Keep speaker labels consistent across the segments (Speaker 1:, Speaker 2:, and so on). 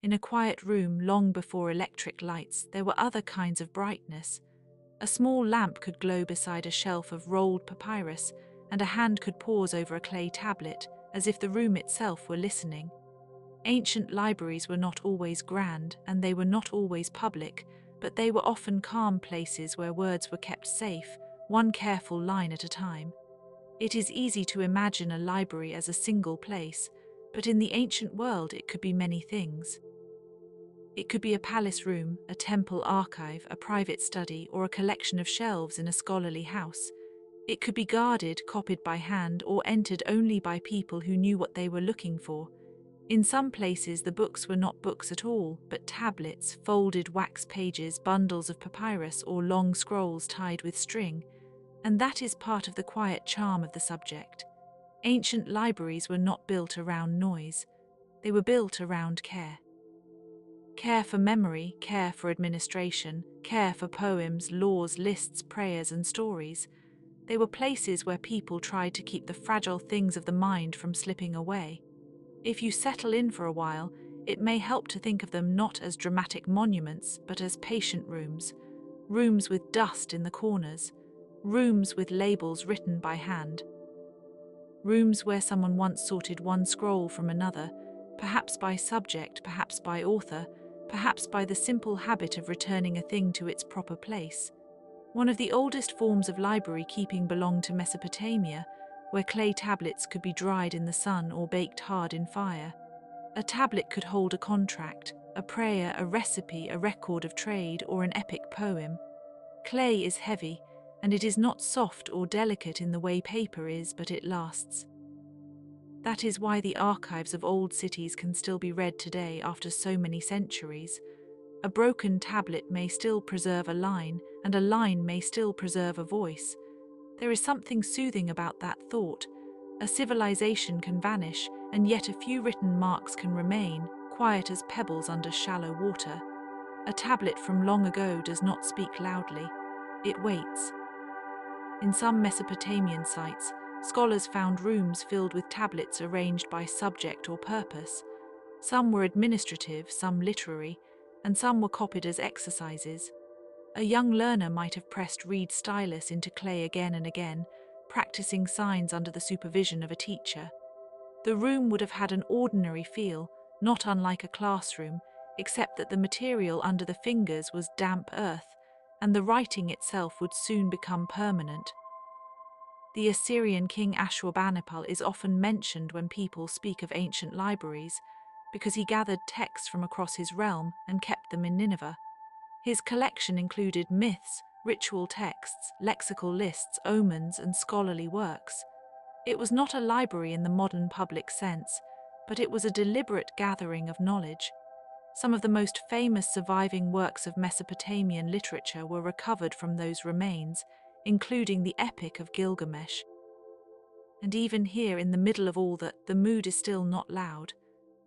Speaker 1: In a quiet room long before electric lights, there were other kinds of brightness. A small lamp could glow beside a shelf of rolled papyrus, and a hand could pause over a clay tablet, as if the room itself were listening. Ancient libraries were not always grand, and they were not always public, but they were often calm places where words were kept safe, one careful line at a time. It is easy to imagine a library as a single place, but in the ancient world it could be many things. It could be a palace room, a temple archive, a private study, or a collection of shelves in a scholarly house. It could be guarded, copied by hand, or entered only by people who knew what they were looking for. In some places, the books were not books at all, but tablets, folded wax pages, bundles of papyrus, or long scrolls tied with string. And that is part of the quiet charm of the subject. Ancient libraries were not built around noise. They were built around care. Care for memory, care for administration, care for poems, laws, lists, prayers, and stories. They were places where people tried to keep the fragile things of the mind from slipping away. If you settle in for a while, it may help to think of them not as dramatic monuments, but as patient rooms. Rooms with dust in the corners. Rooms with labels written by hand. Rooms where someone once sorted one scroll from another, perhaps by subject, perhaps by author, perhaps by the simple habit of returning a thing to its proper place. One of the oldest forms of library keeping belonged to Mesopotamia, where clay tablets could be dried in the sun or baked hard in fire. A tablet could hold a contract, a prayer, a recipe, a record of trade, or an epic poem. Clay is heavy, and it is not soft or delicate in the way paper is, but it lasts. That is why the archives of old cities can still be read today after so many centuries. A broken tablet may still preserve a line, and a line may still preserve a voice. There is something soothing about that thought. A civilization can vanish, and yet a few written marks can remain, quiet as pebbles under shallow water. A tablet from long ago does not speak loudly. It waits. In some Mesopotamian sites, scholars found rooms filled with tablets arranged by subject or purpose. Some were administrative, some literary, and some were copied as exercises. A young learner might have pressed reed stylus into clay again and again, practicing signs under the supervision of a teacher. The room would have had an ordinary feel, not unlike a classroom, except that the material under the fingers was damp earth, and the writing itself would soon become permanent. The Assyrian king Ashurbanipal is often mentioned when people speak of ancient libraries, because he gathered texts from across his realm and kept them in Nineveh. His collection included myths, ritual texts, lexical lists, omens, and scholarly works. It was not a library in the modern public sense, but it was a deliberate gathering of knowledge. Some of the most famous surviving works of Mesopotamian literature were recovered from those remains, including the Epic of Gilgamesh. And even here, in the middle of all that, the mood is still not loud.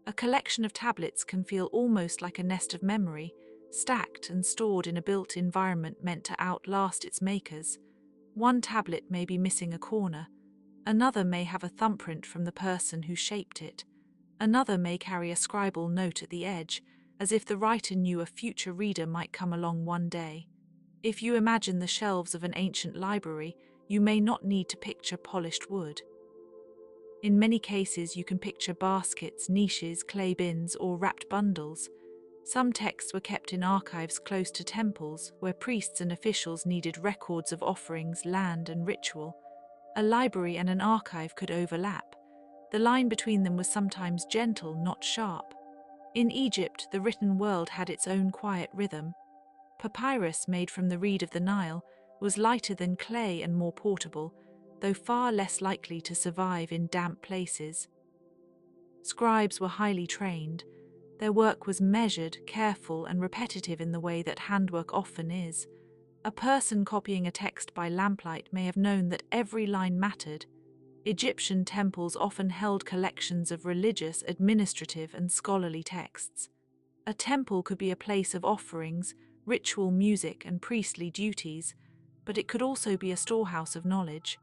Speaker 1: A collection of tablets can feel almost like a nest of memory, stacked and stored in a built environment meant to outlast its makers. One tablet may be missing a corner. Another may have a thumbprint from the person who shaped it. Another may carry a scribal note at the edge, as if the writer knew a future reader might come along one day. If you imagine the shelves of an ancient library, you may not need to picture polished wood. In many cases, you can picture baskets, niches, clay bins, or wrapped bundles. Some texts were kept in archives close to temples, where priests and officials needed records of offerings, land, and ritual. A library and an archive could overlap. The line between them was sometimes gentle, not sharp. In Egypt, the written world had its own quiet rhythm. Papyrus, made from the reed of the Nile, was lighter than clay and more portable, though far less likely to survive in damp places. Scribes were highly trained. Their work was measured, careful, and repetitive in the way that handwork often is. A person copying a text by lamplight may have known that every line mattered. Egyptian temples often held collections of religious, administrative, and scholarly texts. A temple could be a place of offerings, ritual music, and priestly duties, but it could also be a storehouse of knowledge.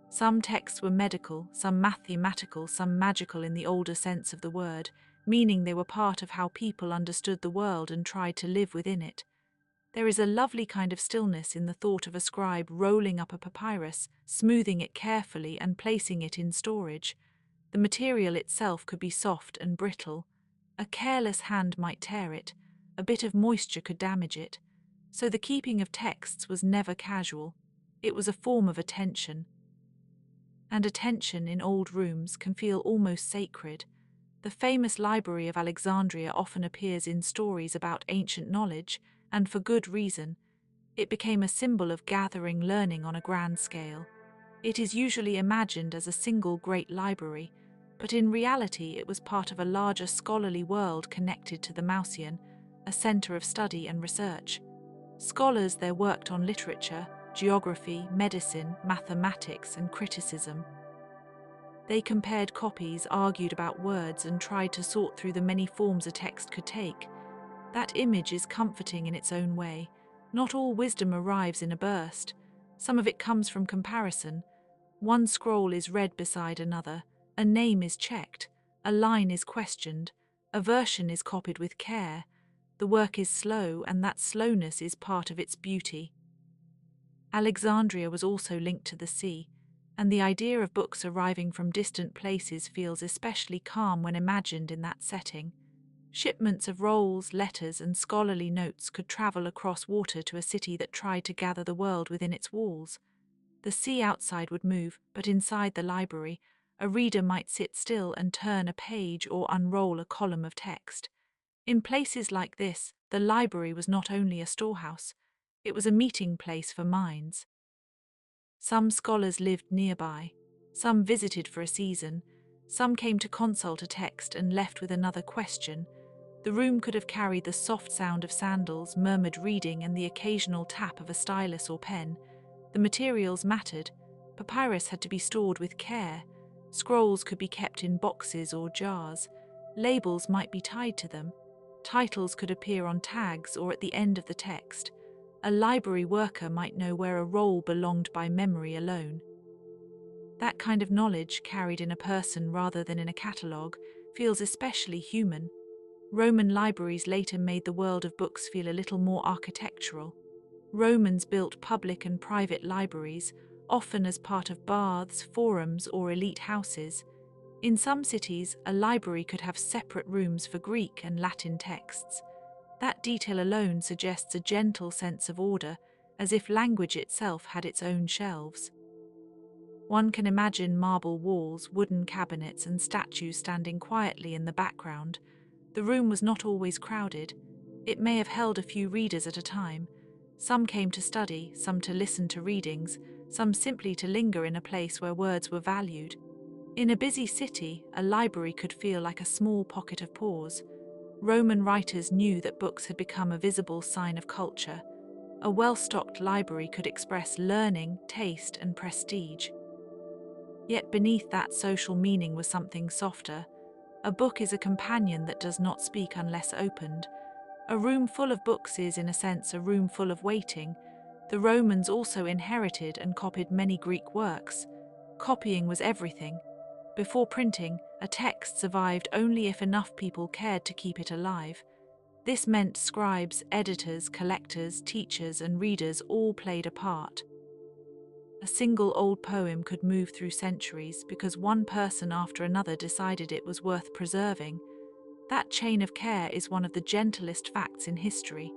Speaker 1: Some texts were medical, some mathematical, some magical in the older sense of the word, meaning they were part of how people understood the world and tried to live within it. There is a lovely kind of stillness in the thought of a scribe rolling up a papyrus, smoothing it carefully and placing it in storage. The material itself could be soft and brittle. A careless hand might tear it, a bit of moisture could damage it. So the keeping of texts was never casual. It was a form of attention. And attention in old rooms can feel almost sacred. The famous Library of Alexandria often appears in stories about ancient knowledge, and for good reason. It became a symbol of gathering learning on a grand scale. It is usually imagined as a single great library, but in reality it was part of a larger scholarly world connected to the Mausoleum, a center of study and research. Scholars there worked on literature, geography, medicine, mathematics, and criticism. They compared copies, argued about words, and tried to sort through the many forms a text could take. That image is comforting in its own way. Not all wisdom arrives in a burst. Some of it comes from comparison. One scroll is read beside another, a name is checked, a line is questioned, a version is copied with care. The work is slow, and that slowness is part of its beauty. Alexandria was also linked to the sea, and the idea of books arriving from distant places feels especially calm when imagined in that setting. Shipments of rolls, letters, and scholarly notes could travel across water to a city that tried to gather the world within its walls. The sea outside would move, but inside the library, a reader might sit still and turn a page or unroll a column of text. In places like this, the library was not only a storehouse, it was a meeting place for minds. Some scholars lived nearby, some visited for a season, some came to consult a text and left with another question. The room could have carried the soft sound of sandals, murmured reading, and the occasional tap of a stylus or pen. The materials mattered. Papyrus had to be stored with care. Scrolls could be kept in boxes or jars. Labels might be tied to them. Titles could appear on tags or at the end of the text. A library worker might know where a roll belonged by memory alone. That kind of knowledge, carried in a person rather than in a catalogue, feels especially human. Roman libraries later made the world of books feel a little more architectural. Romans built public and private libraries, often as part of baths, forums, or elite houses. In some cities, a library could have separate rooms for Greek and Latin texts. That detail alone suggests a gentle sense of order, as if language itself had its own shelves. One can imagine marble walls, wooden cabinets, and statues standing quietly in the background. The room was not always crowded. It may have held a few readers at a time. Some came to study, some to listen to readings, some simply to linger in a place where words were valued. In a busy city, a library could feel like a small pocket of pause. Roman writers knew that books had become a visible sign of culture. A well-stocked library could express learning, taste, and prestige. Yet beneath that social meaning was something softer. A book is a companion that does not speak unless opened. A room full of books is, in a sense, a room full of waiting. The Romans also inherited and copied many Greek works. Copying was everything. Before printing, a text survived only if enough people cared to keep it alive. This meant scribes, editors, collectors, teachers, and readers all played a part. A single old poem could move through centuries because one person after another decided it was worth preserving. That chain of care is one of the gentlest facts in history.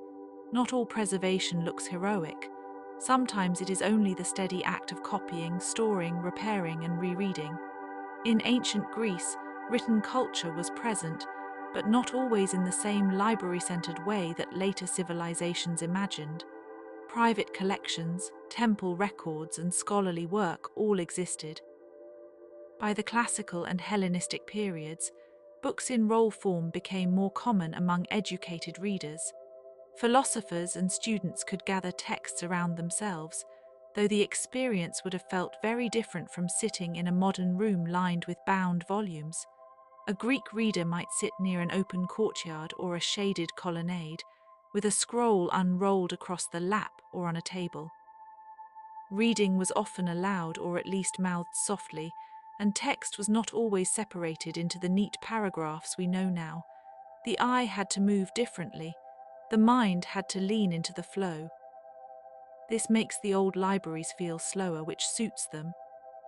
Speaker 1: Not all preservation looks heroic. Sometimes it is only the steady act of copying, storing, repairing, and rereading. In ancient Greece, written culture was present, but not always in the same library-centered way that later civilizations imagined. Private collections, temple records, and scholarly work all existed. By the classical and Hellenistic periods, books in roll form became more common among educated readers. Philosophers and students could gather texts around themselves, though the experience would have felt very different from sitting in a modern room lined with bound volumes. A Greek reader might sit near an open courtyard or a shaded colonnade, with a scroll unrolled across the lap or on a table. Reading was often aloud or at least mouthed softly, and text was not always separated into the neat paragraphs we know now. The eye had to move differently. The mind had to lean into the flow. This makes the old libraries feel slower, which suits them.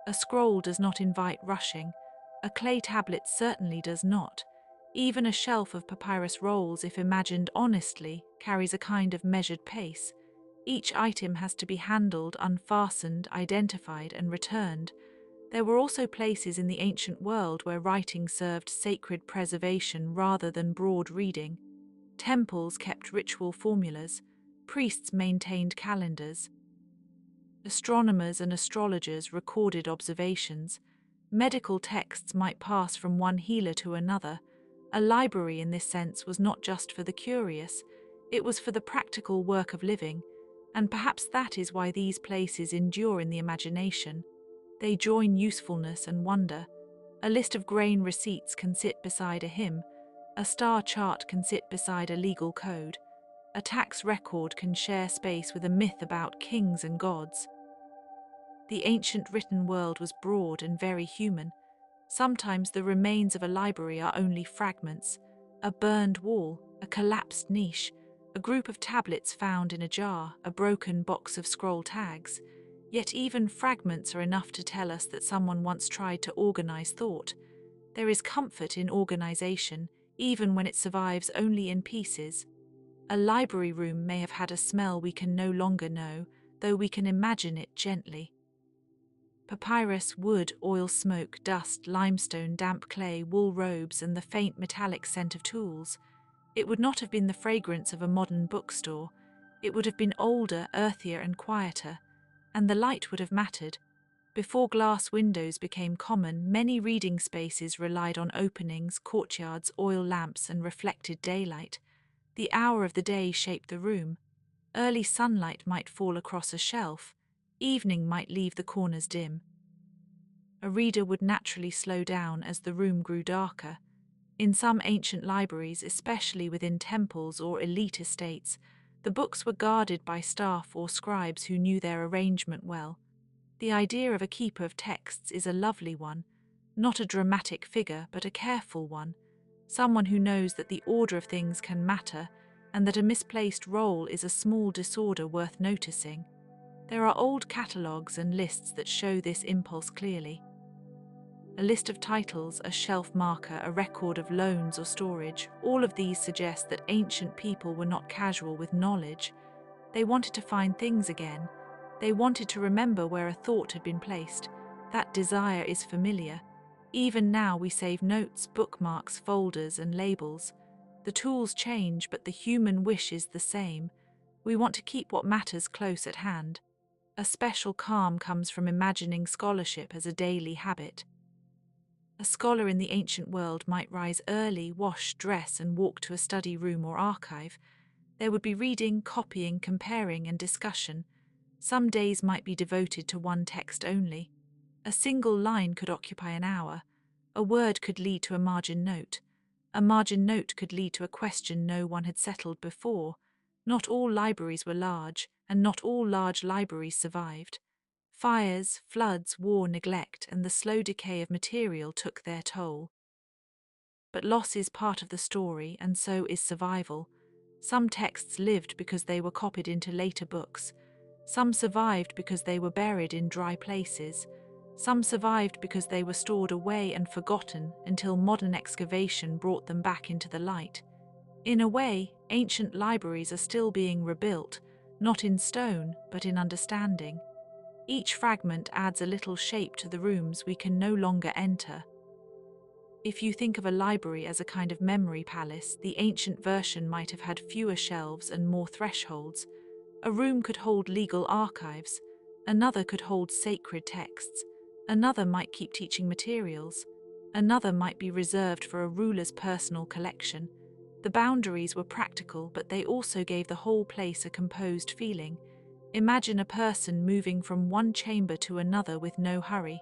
Speaker 1: A scroll does not invite rushing. A clay tablet certainly does not. Even a shelf of papyrus rolls, if imagined honestly, carries a kind of measured pace. Each item has to be handled, unfastened, identified, and returned. There were also places in the ancient world where writing served sacred preservation rather than broad reading. Temples kept ritual formulas. Priests maintained calendars. Astronomers and astrologers recorded observations. Medical texts might pass from one healer to another. A library in this sense was not just for the curious, it was for the practical work of living, and perhaps that is why these places endure in the imagination. They join usefulness and wonder. A list of grain receipts can sit beside a hymn. A star chart can sit beside a legal code. A tax record can share space with a myth about kings and gods. The ancient written world was broad and very human. Sometimes the remains of a library are only fragments, a burned wall, a collapsed niche, a group of tablets found in a jar, a broken box of scroll tags. Yet even fragments are enough to tell us that someone once tried to organize thought. There is comfort in organization, even when it survives only in pieces. A library room may have had a smell we can no longer know, though we can imagine it gently. Papyrus, wood, oil smoke, dust, limestone, damp clay, wool robes, and the faint metallic scent of tools. It would not have been the fragrance of a modern bookstore. It would have been older, earthier, and quieter. And the light would have mattered. Before glass windows became common, many reading spaces relied on openings, courtyards, oil lamps, and reflected daylight. The hour of the day shaped the room. Early sunlight might fall across a shelf. Evening might leave the corners dim. A reader would naturally slow down as the room grew darker. In some ancient libraries, especially within temples or elite estates, the books were guarded by staff or scribes who knew their arrangement well. The idea of a keeper of texts is a lovely one, not a dramatic figure, but a careful one, someone who knows that the order of things can matter and that a misplaced roll is a small disorder worth noticing. There are old catalogues and lists that show this impulse clearly. A list of titles, a shelf marker, a record of loans or storage, all of these suggest that ancient people were not casual with knowledge. They wanted to find things again. They wanted to remember where a thought had been placed. That desire is familiar. Even now we save notes, bookmarks, folders, and labels. The tools change, but the human wish is the same. We want to keep what matters close at hand. A special calm comes from imagining scholarship as a daily habit. A scholar in the ancient world might rise early, wash, dress, and walk to a study room or archive. There would be reading, copying, comparing, and discussion. Some days might be devoted to one text only. A single line could occupy an hour. A word could lead to a margin note. A margin note could lead to a question no one had settled before. Not all libraries were large, and not all large libraries survived. Fires, floods, war, neglect, and the slow decay of material took their toll. But loss is part of the story, and so is survival. Some texts lived because they were copied into later books. Some survived because they were buried in dry places. Some survived because they were stored away and forgotten until modern excavation brought them back into the light. In a way, ancient libraries are still being rebuilt, not in stone, but in understanding. Each fragment adds a little shape to the rooms we can no longer enter. If you think of a library as a kind of memory palace, the ancient version might have had fewer shelves and more thresholds. A room could hold legal archives, another could hold sacred texts, another might keep teaching materials, another might be reserved for a ruler's personal collection. The boundaries were practical, but they also gave the whole place a composed feeling. Imagine a person moving from one chamber to another with no hurry.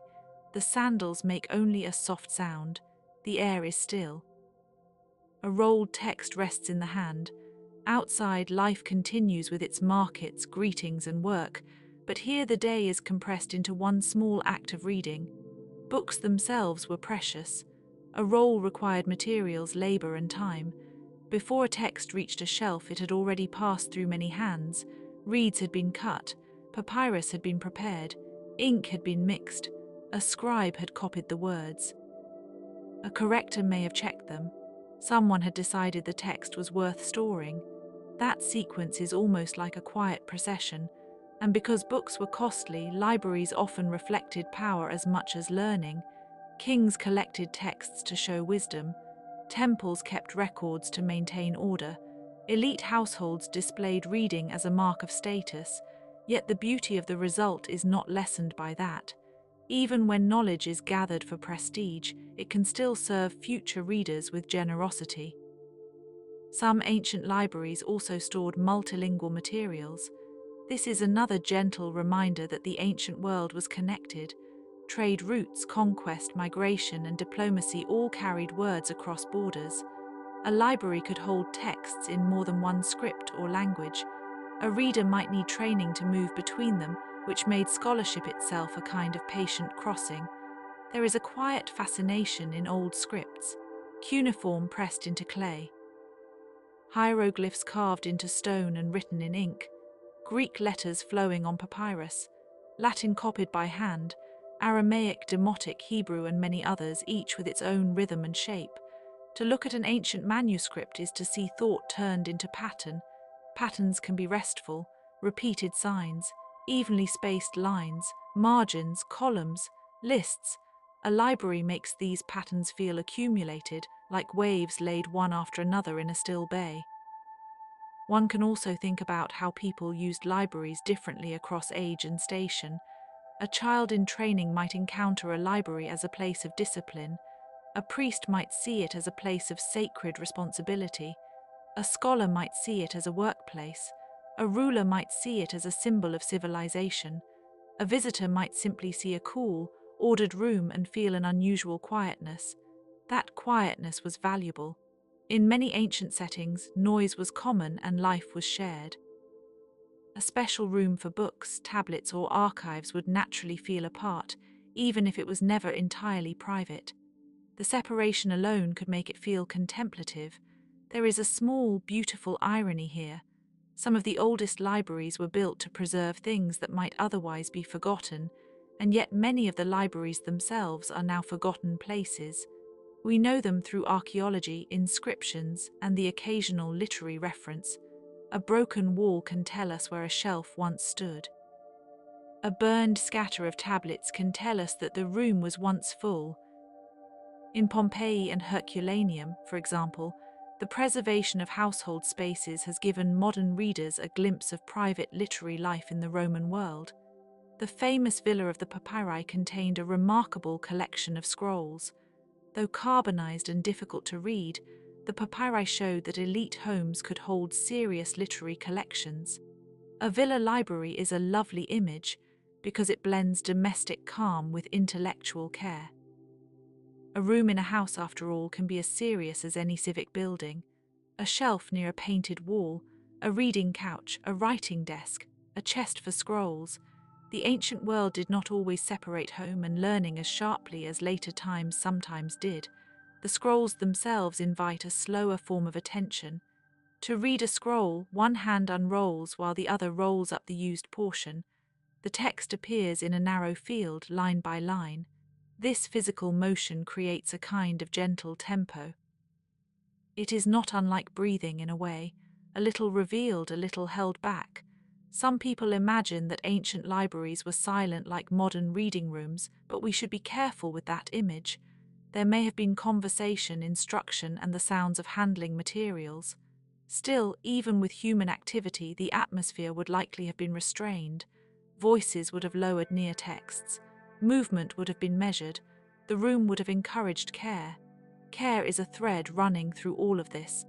Speaker 1: The sandals make only a soft sound. The air is still. A rolled text rests in the hand. Outside, life continues with its markets, greetings, and work, but here the day is compressed into one small act of reading. Books themselves were precious. A roll required materials, labor, and time. Before a text reached a shelf, it had already passed through many hands. Reeds had been cut, papyrus had been prepared, ink had been mixed, a scribe had copied the words. A corrector may have checked them. Someone had decided the text was worth storing. That sequence is almost like a quiet procession, and because books were costly, libraries often reflected power as much as learning. Kings collected texts to show wisdom. Temples kept records to maintain order. Elite households displayed reading as a mark of status, yet the beauty of the result is not lessened by that. Even when knowledge is gathered for prestige, it can still serve future readers with generosity. Some ancient libraries also stored multilingual materials. This is another gentle reminder that the ancient world was connected. Trade routes, conquest, migration, and diplomacy all carried words across borders. A library could hold texts in more than one script or language. A reader might need training to move between them, which made scholarship itself a kind of patient crossing. There is a quiet fascination in old scripts, cuneiform pressed into clay, hieroglyphs carved into stone and written in ink, Greek letters flowing on papyrus, Latin copied by hand, Aramaic, Demotic, Hebrew, and many others, each with its own rhythm and shape. To look at an ancient manuscript is to see thought turned into pattern. Patterns can be restful, repeated signs, evenly spaced lines, margins, columns, lists. A library makes these patterns feel accumulated, like waves laid one after another in a still bay. One can also think about how people used libraries differently across age and station. A child in training might encounter a library as a place of discipline. A priest might see it as a place of sacred responsibility. A scholar might see it as a workplace. A ruler might see it as a symbol of civilization. A visitor might simply see a cool, ordered room and feel an unusual quietness. That quietness was valuable. In many ancient settings, noise was common and life was shared. A special room for books, tablets, or archives would naturally feel apart, even if it was never entirely private. The separation alone could make it feel contemplative. There is a small, beautiful irony here. Some of the oldest libraries were built to preserve things that might otherwise be forgotten, and yet many of the libraries themselves are now forgotten places. We know them through archaeology, inscriptions, and the occasional literary reference. A broken wall can tell us where a shelf once stood. A burned scatter of tablets can tell us that the room was once full. In Pompeii and Herculaneum, for example, the preservation of household spaces has given modern readers a glimpse of private literary life in the Roman world. The famous Villa of the Papyri contained a remarkable collection of scrolls. Though carbonized and difficult to read, the papyri showed that elite homes could hold serious literary collections. A villa library is a lovely image because it blends domestic calm with intellectual care. A room in a house, after all, can be as serious as any civic building. A shelf near a painted wall, a reading couch, a writing desk, a chest for scrolls. The ancient world did not always separate home and learning as sharply as later times sometimes did. The scrolls themselves invite a slower form of attention. To read a scroll, one hand unrolls while the other rolls up the used portion. The text appears in a narrow field, line by line. This physical motion creates a kind of gentle tempo. It is not unlike breathing in a way, a little revealed, a little held back. Some people imagine that ancient libraries were silent like modern reading rooms, but we should be careful with that image. There may have been conversation, instruction, and the sounds of handling materials. Still, even with human activity, the atmosphere would likely have been restrained. Voices would have lowered near texts. Movement would have been measured. The room would have encouraged care. Care is a thread running through all of this.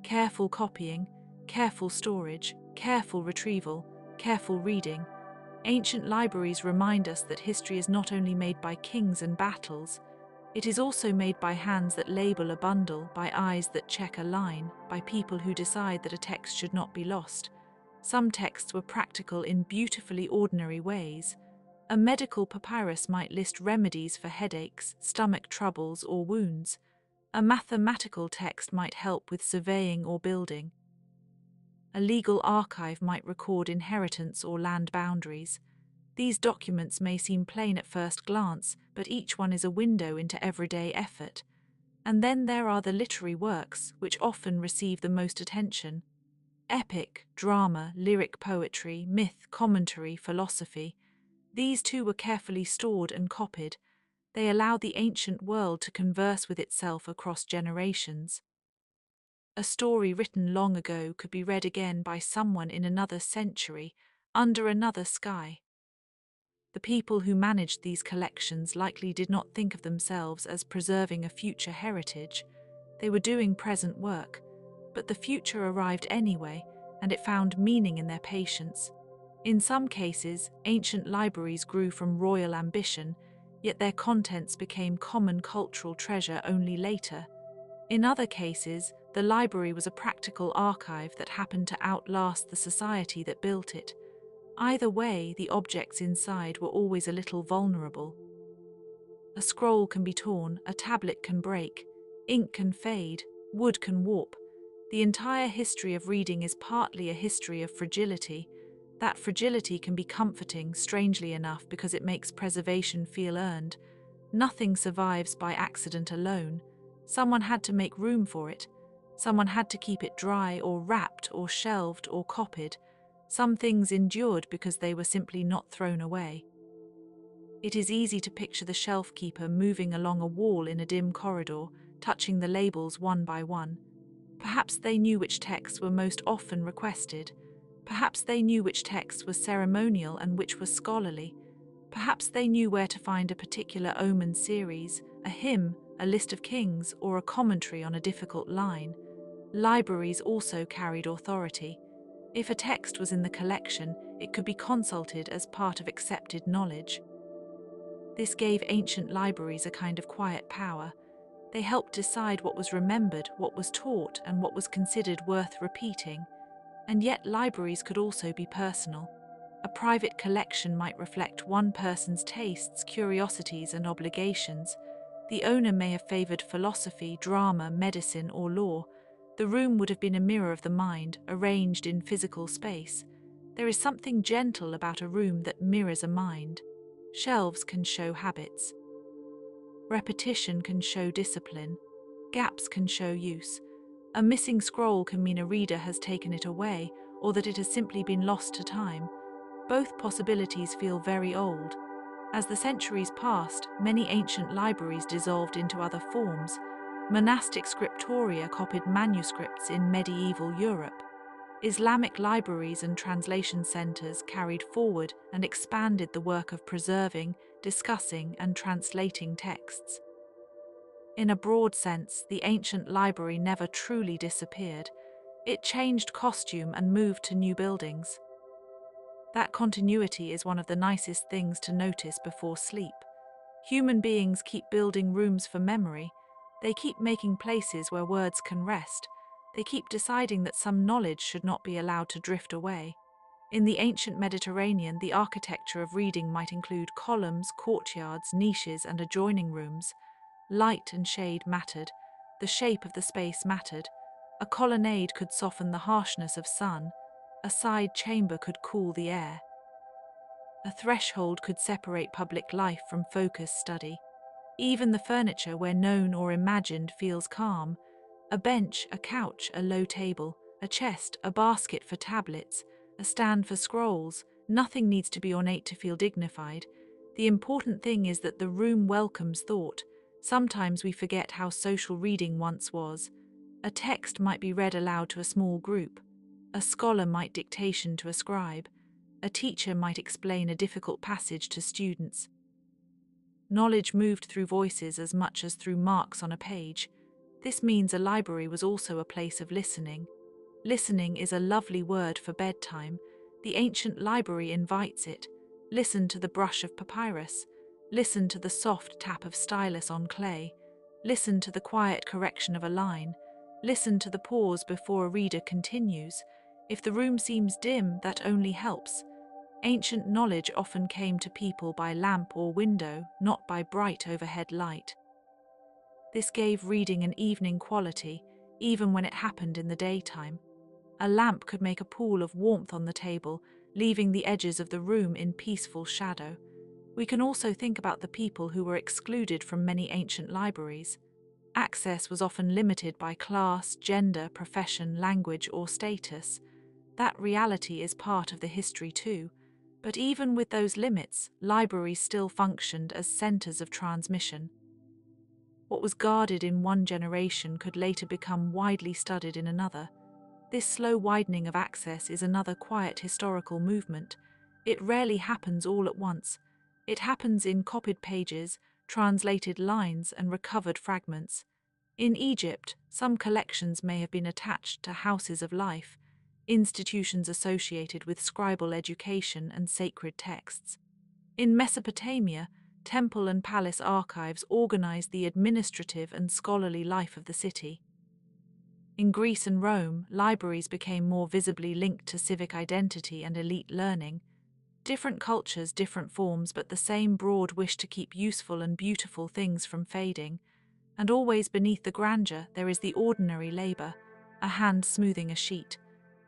Speaker 1: Careful copying, careful storage, careful retrieval, careful reading. Ancient libraries remind us that history is not only made by kings and battles, it is also made by hands that label a bundle, by eyes that check a line, by people who decide that a text should not be lost. Some texts were practical in beautifully ordinary ways. A medical papyrus might list remedies for headaches, stomach troubles, or wounds. A mathematical text might help with surveying or building. A legal archive might record inheritance or land boundaries. These documents may seem plain at first glance, but each one is a window into everyday effort. And then there are the literary works, which often receive the most attention. Epic, drama, lyric poetry, myth, commentary, philosophy. These too were carefully stored and copied. They allowed the ancient world to converse with itself across generations. A story written long ago could be read again by someone in another century, under another sky. The people who managed these collections likely did not think of themselves as preserving a future heritage. They were doing present work, but the future arrived anyway, and it found meaning in their patience. In some cases, ancient libraries grew from royal ambition, yet their contents became common cultural treasure only later. In other cases, the library was a practical archive that happened to outlast the society that built it. Either way, the objects inside were always a little vulnerable. A scroll can be torn, a tablet can break, ink can fade, wood can warp. The entire history of reading is partly a history of fragility. That fragility can be comforting, strangely enough, because it makes preservation feel earned. Nothing survives by accident alone. Someone had to make room for it. Someone had to keep it dry or wrapped or shelved or copied. Some things endured because they were simply not thrown away. It is easy to picture the shelf keeper moving along a wall in a dim corridor, touching the labels one by one. Perhaps they knew which texts were most often requested. Perhaps they knew which texts were ceremonial and which were scholarly. Perhaps they knew where to find a particular omen series, a hymn, a list of kings, or a commentary on a difficult line. Libraries also carried authority. If a text was in the collection, it could be consulted as part of accepted knowledge. This gave ancient libraries a kind of quiet power. They helped decide what was remembered, what was taught, and what was considered worth repeating. And yet libraries could also be personal. A private collection might reflect one person's tastes, curiosities, and obligations. The owner may have favored philosophy, drama, medicine, or law. The room would have been a mirror of the mind, arranged in physical space. There is something gentle about a room that mirrors a mind. Shelves can show habits. Repetition can show discipline. Gaps can show use. A missing scroll can mean a reader has taken it away, or that it has simply been lost to time. Both possibilities feel very old. As the centuries passed, many ancient libraries dissolved into other forms. Monastic scriptoria copied manuscripts in medieval Europe. Islamic libraries and translation centers carried forward and expanded the work of preserving, discussing, and translating texts. In a broad sense, the ancient library never truly disappeared. It changed costume and moved to new buildings. That continuity is one of the nicest things to notice before sleep. Human beings keep building rooms for memory. They keep making places where words can rest. They keep deciding that some knowledge should not be allowed to drift away. In the ancient Mediterranean, the architecture of reading might include columns, courtyards, niches, and adjoining rooms. Light and shade mattered. The shape of the space mattered. A colonnade could soften the harshness of sun. A side chamber could cool the air. A threshold could separate public life from focused study. Even the furniture, where known or imagined, feels calm. A bench, a couch, a low table, a chest, a basket for tablets, a stand for scrolls. Nothing needs to be ornate to feel dignified. The important thing is that the room welcomes thought. Sometimes we forget how social reading once was. A text might be read aloud to a small group. A scholar might dictation to a scribe. A teacher might explain a difficult passage to students. Knowledge moved through voices as much as through marks on a page. This means a library was also a place of listening. Listening is a lovely word for bedtime. The ancient library invites it. Listen to the brush of papyrus. Listen to the soft tap of stylus on clay. Listen to the quiet correction of a line. Listen to the pause before a reader continues. If the room seems dim, that only helps. Ancient knowledge often came to people by lamp or window, not by bright overhead light. This gave reading an evening quality, even when it happened in the daytime. A lamp could make a pool of warmth on the table, leaving the edges of the room in peaceful shadow. We can also think about the people who were excluded from many ancient libraries. Access was often limited by class, gender, profession, language, or status. That reality is part of the history too. But even with those limits, libraries still functioned as centers of transmission. What was guarded in one generation could later become widely studied in another. This slow widening of access is another quiet historical movement. It rarely happens all at once. It happens in copied pages, translated lines, and recovered fragments. In Egypt, some collections may have been attached to houses of life, institutions associated with scribal education and sacred texts. In Mesopotamia, temple and palace archives organized the administrative and scholarly life of the city. In Greece and Rome, libraries became more visibly linked to civic identity and elite learning. Different cultures, different forms, but the same broad wish to keep useful and beautiful things from fading. And always beneath the grandeur there is the ordinary labor, a hand smoothing a sheet,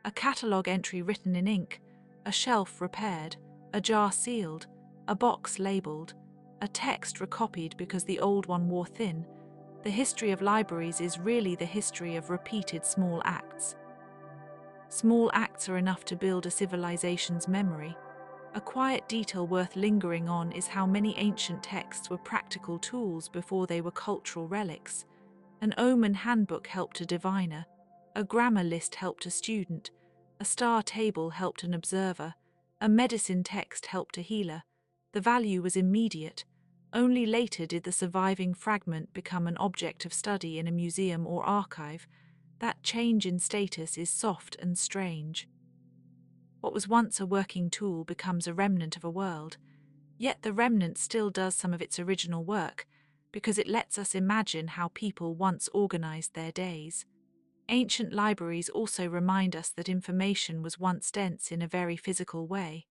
Speaker 1: a catalogue entry written in ink, a shelf repaired, a jar sealed, a box labeled, a text recopied because the old one wore thin. The history of libraries is really the history of repeated small acts. Small acts are enough to build a civilization's memory. A quiet detail worth lingering on is how many ancient texts were practical tools before they were cultural relics. An omen handbook helped a diviner, a grammar list helped a student, a star table helped an observer, a medicine text helped a healer. The value was immediate. Only later did the surviving fragment become an object of study in a museum or archive. That change in status is soft and strange. What was once a working tool becomes a remnant of a world, yet the remnant still does some of its original work, because it lets us imagine how people once organized their days. Ancient libraries also remind us that information was once dense in a very physical way.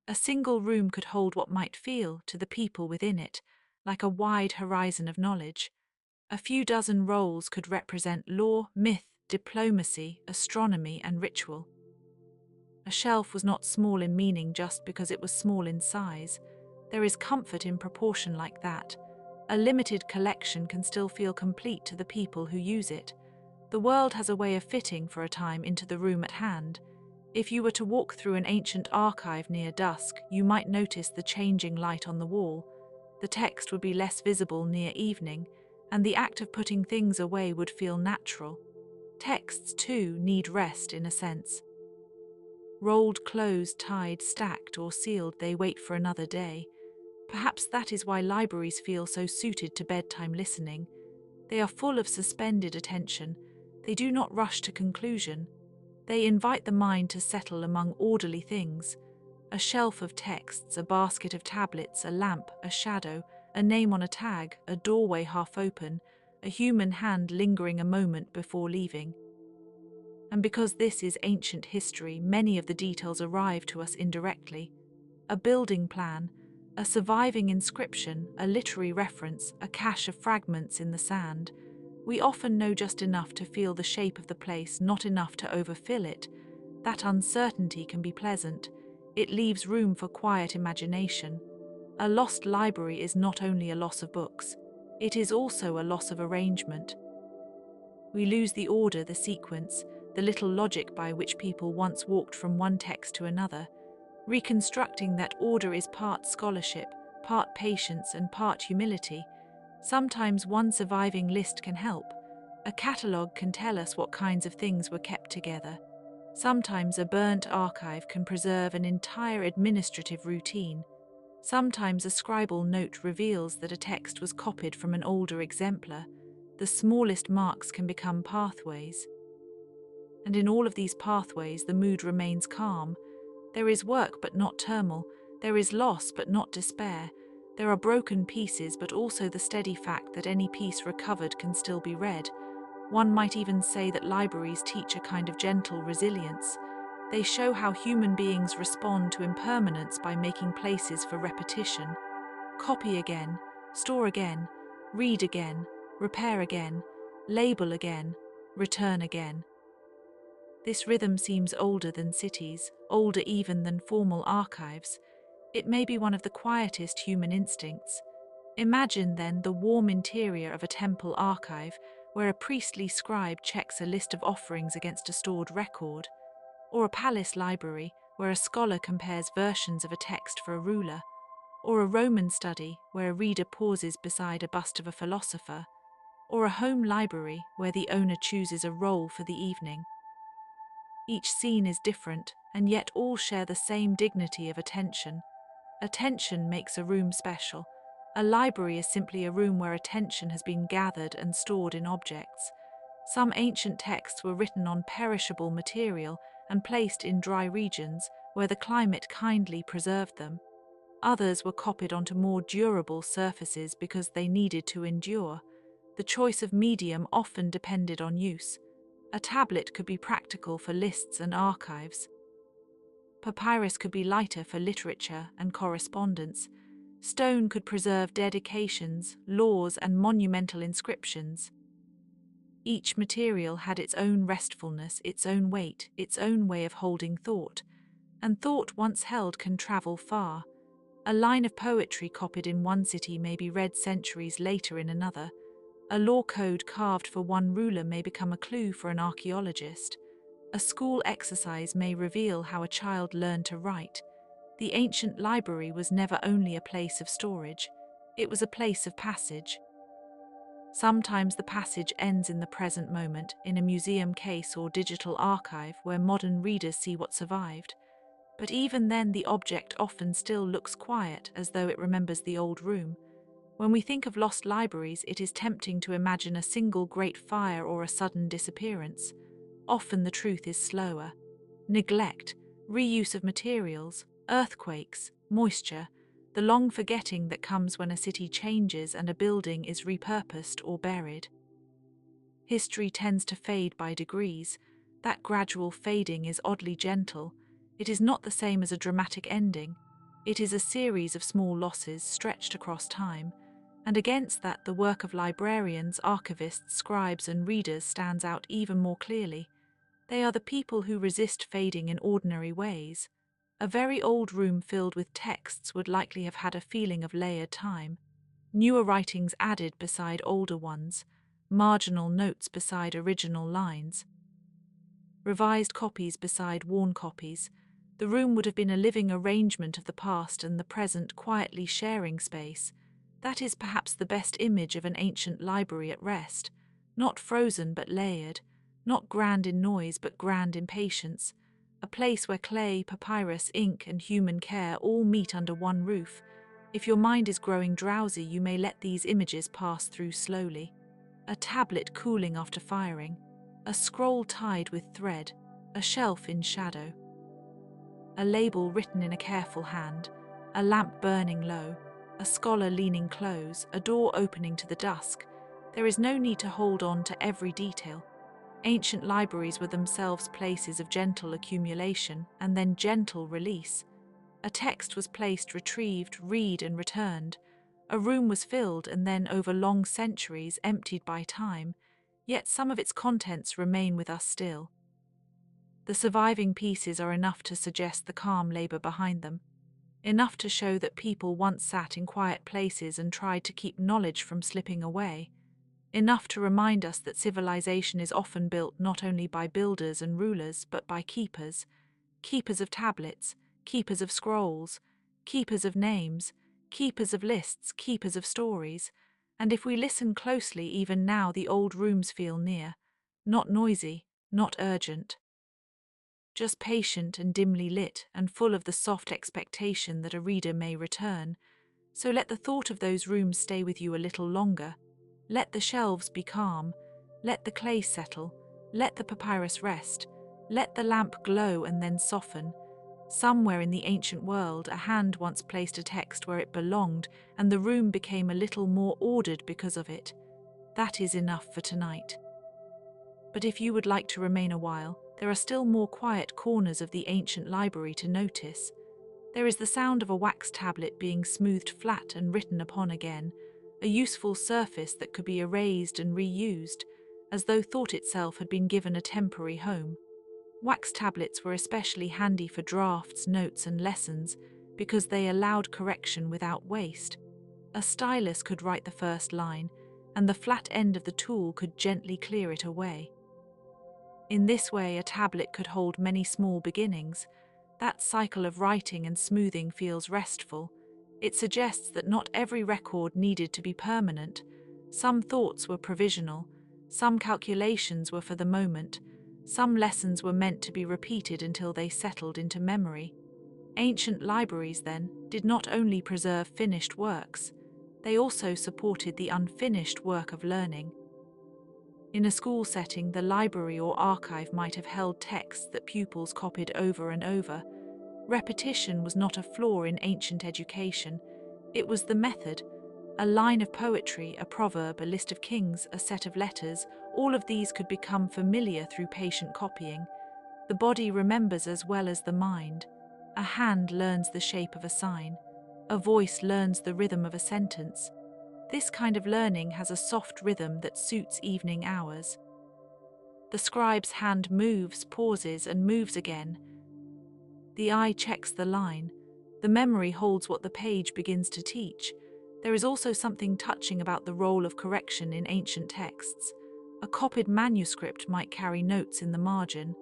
Speaker 1: A single room could hold what might feel, to the people within it, like a wide horizon of knowledge. A few dozen roles could represent law, myth, diplomacy, astronomy, and ritual. A shelf was not small in meaning just because it was small in size. There is comfort in proportion like that. A limited collection can still feel complete to the people who use it. The world has a way of fitting for a time into the room at hand. If you were to walk through an ancient archive near dusk, you might notice the changing light on the wall. The text would be less visible near evening, and the act of putting things away would feel natural. Texts, too, need rest in a sense. Rolled, closed, tied, stacked, or sealed, they wait for another day. Perhaps that is why libraries feel so suited to bedtime listening. They are full of suspended attention. They do not rush to conclusion. They invite the mind to settle among orderly things. A shelf of texts, a basket of tablets, a lamp, a shadow, a name on a tag, a doorway half open, a human hand lingering a moment before leaving. And because this is ancient history, many of the details arrive to us indirectly. A building plan, a surviving inscription, a literary reference, a cache of fragments in the sand. We often know just enough to feel the shape of the place, not enough to overfill it. That uncertainty can be pleasant. It leaves room for quiet imagination. A lost library is not only a loss of books, it is also a loss of arrangement. We lose the order, the sequence, the little logic by which people once walked from one text to another. Reconstructing that order is part scholarship, part patience, and part humility. Sometimes one surviving list can help. A catalogue can tell us what kinds of things were kept together. Sometimes a burnt archive can preserve an entire administrative routine. Sometimes a scribal note reveals that a text was copied from an older exemplar. The smallest marks can become pathways. And in all of these pathways, the mood remains calm. There is work but not turmoil. There is loss but not despair. There are broken pieces but also the steady fact that any piece recovered can still be read. One might even say that libraries teach a kind of gentle resilience. They show how human beings respond to impermanence by making places for repetition. Copy again, store again, read again, repair again, label again, return again. This rhythm seems older than cities, older even than formal archives. It may be one of the quietest human instincts. Imagine, then, the warm interior of a temple archive where a priestly scribe checks a list of offerings against a stored record, or a palace library where a scholar compares versions of a text for a ruler, or a Roman study where a reader pauses beside a bust of a philosopher, or a home library where the owner chooses a role for the evening. Each scene is different, and yet all share the same dignity of attention. Attention makes a room special. A library is simply a room where attention has been gathered and stored in objects. Some ancient texts were written on perishable material and placed in dry regions where the climate kindly preserved them. Others were copied onto more durable surfaces because they needed to endure. The choice of medium often depended on use. A tablet could be practical for lists and archives. Papyrus could be lighter for literature and correspondence. Stone could preserve dedications, laws, and monumental inscriptions. Each material had its own restfulness, its own weight, its own way of holding thought. And thought once held can travel far. A line of poetry copied in one city may be read centuries later in another. A law code carved for one ruler may become a clue for an archaeologist. A school exercise may reveal how a child learned to write. The ancient library was never only a place of storage, it was a place of passage. Sometimes the passage ends in the present moment, in a museum case or digital archive where modern readers see what survived. But even then, the object often still looks quiet, as though it remembers the old room. When we think of lost libraries, it is tempting to imagine a single great fire or a sudden disappearance. Often the truth is slower. Neglect, reuse of materials, earthquakes, moisture, the long forgetting that comes when a city changes and a building is repurposed or buried. History tends to fade by degrees. That gradual fading is oddly gentle. It is not the same as a dramatic ending. It is a series of small losses stretched across time. And against that, the work of librarians, archivists, scribes, and readers stands out even more clearly. They are the people who resist fading in ordinary ways. A very old room filled with texts would likely have had a feeling of layered time. Newer writings added beside older ones, marginal notes beside original lines, revised copies beside worn copies. The room would have been a living arrangement of the past and the present quietly sharing space. That is perhaps the best image of an ancient library at rest, not frozen but layered, not grand in noise but grand in patience, a place where clay, papyrus, ink, and human care all meet under one roof. If your mind is growing drowsy, you may let these images pass through slowly. A tablet cooling after firing, a scroll tied with thread, a shelf in shadow, a label written in a careful hand, a lamp burning low, a scholar leaning close, a door opening to the dusk. There is no need to hold on to every detail. Ancient libraries were themselves places of gentle accumulation and then gentle release. A text was placed, retrieved, read, and returned. A room was filled and then, over long centuries, emptied by time, yet some of its contents remain with us still. The surviving pieces are enough to suggest the calm labor behind them, enough to show that people once sat in quiet places and tried to keep knowledge from slipping away, enough to remind us that civilization is often built not only by builders and rulers, but by keepers, keepers of tablets, keepers of scrolls, keepers of names, keepers of lists, keepers of stories. And if we listen closely, even now the old rooms feel near, not noisy, not urgent, just patient and dimly lit and full of the soft expectation that a reader may return. So let the thought of those rooms stay with you a little longer. Let the shelves be calm, let the clay settle, let the papyrus rest, let the lamp glow and then soften. Somewhere in the ancient world, a hand once placed a text where it belonged, and the room became a little more ordered because of it. That is enough for tonight. But if you would like to remain a while, there are still more quiet corners of the ancient library to notice. There is the sound of a wax tablet being smoothed flat and written upon again, a useful surface that could be erased and reused, as though thought itself had been given a temporary home. Wax tablets were especially handy for drafts, notes, and lessons because they allowed correction without waste. A stylus could write the first line, and the flat end of the tool could gently clear it away. In this way, a tablet could hold many small beginnings. That cycle of writing and smoothing feels restful. It suggests that not every record needed to be permanent. Some thoughts were provisional, some calculations were for the moment, some lessons were meant to be repeated until they settled into memory. Ancient libraries, then, did not only preserve finished works, they also supported the unfinished work of learning. In a school setting, the library or archive might have held texts that pupils copied over and over. Repetition was not a flaw in ancient education, it was the method. A line of poetry, a proverb, a list of kings, a set of letters, all of these could become familiar through patient copying. The body remembers as well as the mind. A hand learns the shape of a sign. A voice learns the rhythm of a sentence. This kind of learning has a soft rhythm that suits evening hours. The scribe's hand moves, pauses, and moves again. The eye checks the line. The memory holds what the page begins to teach. There is also something touching about the role of correction in ancient texts. A copied manuscript might carry notes in the margin.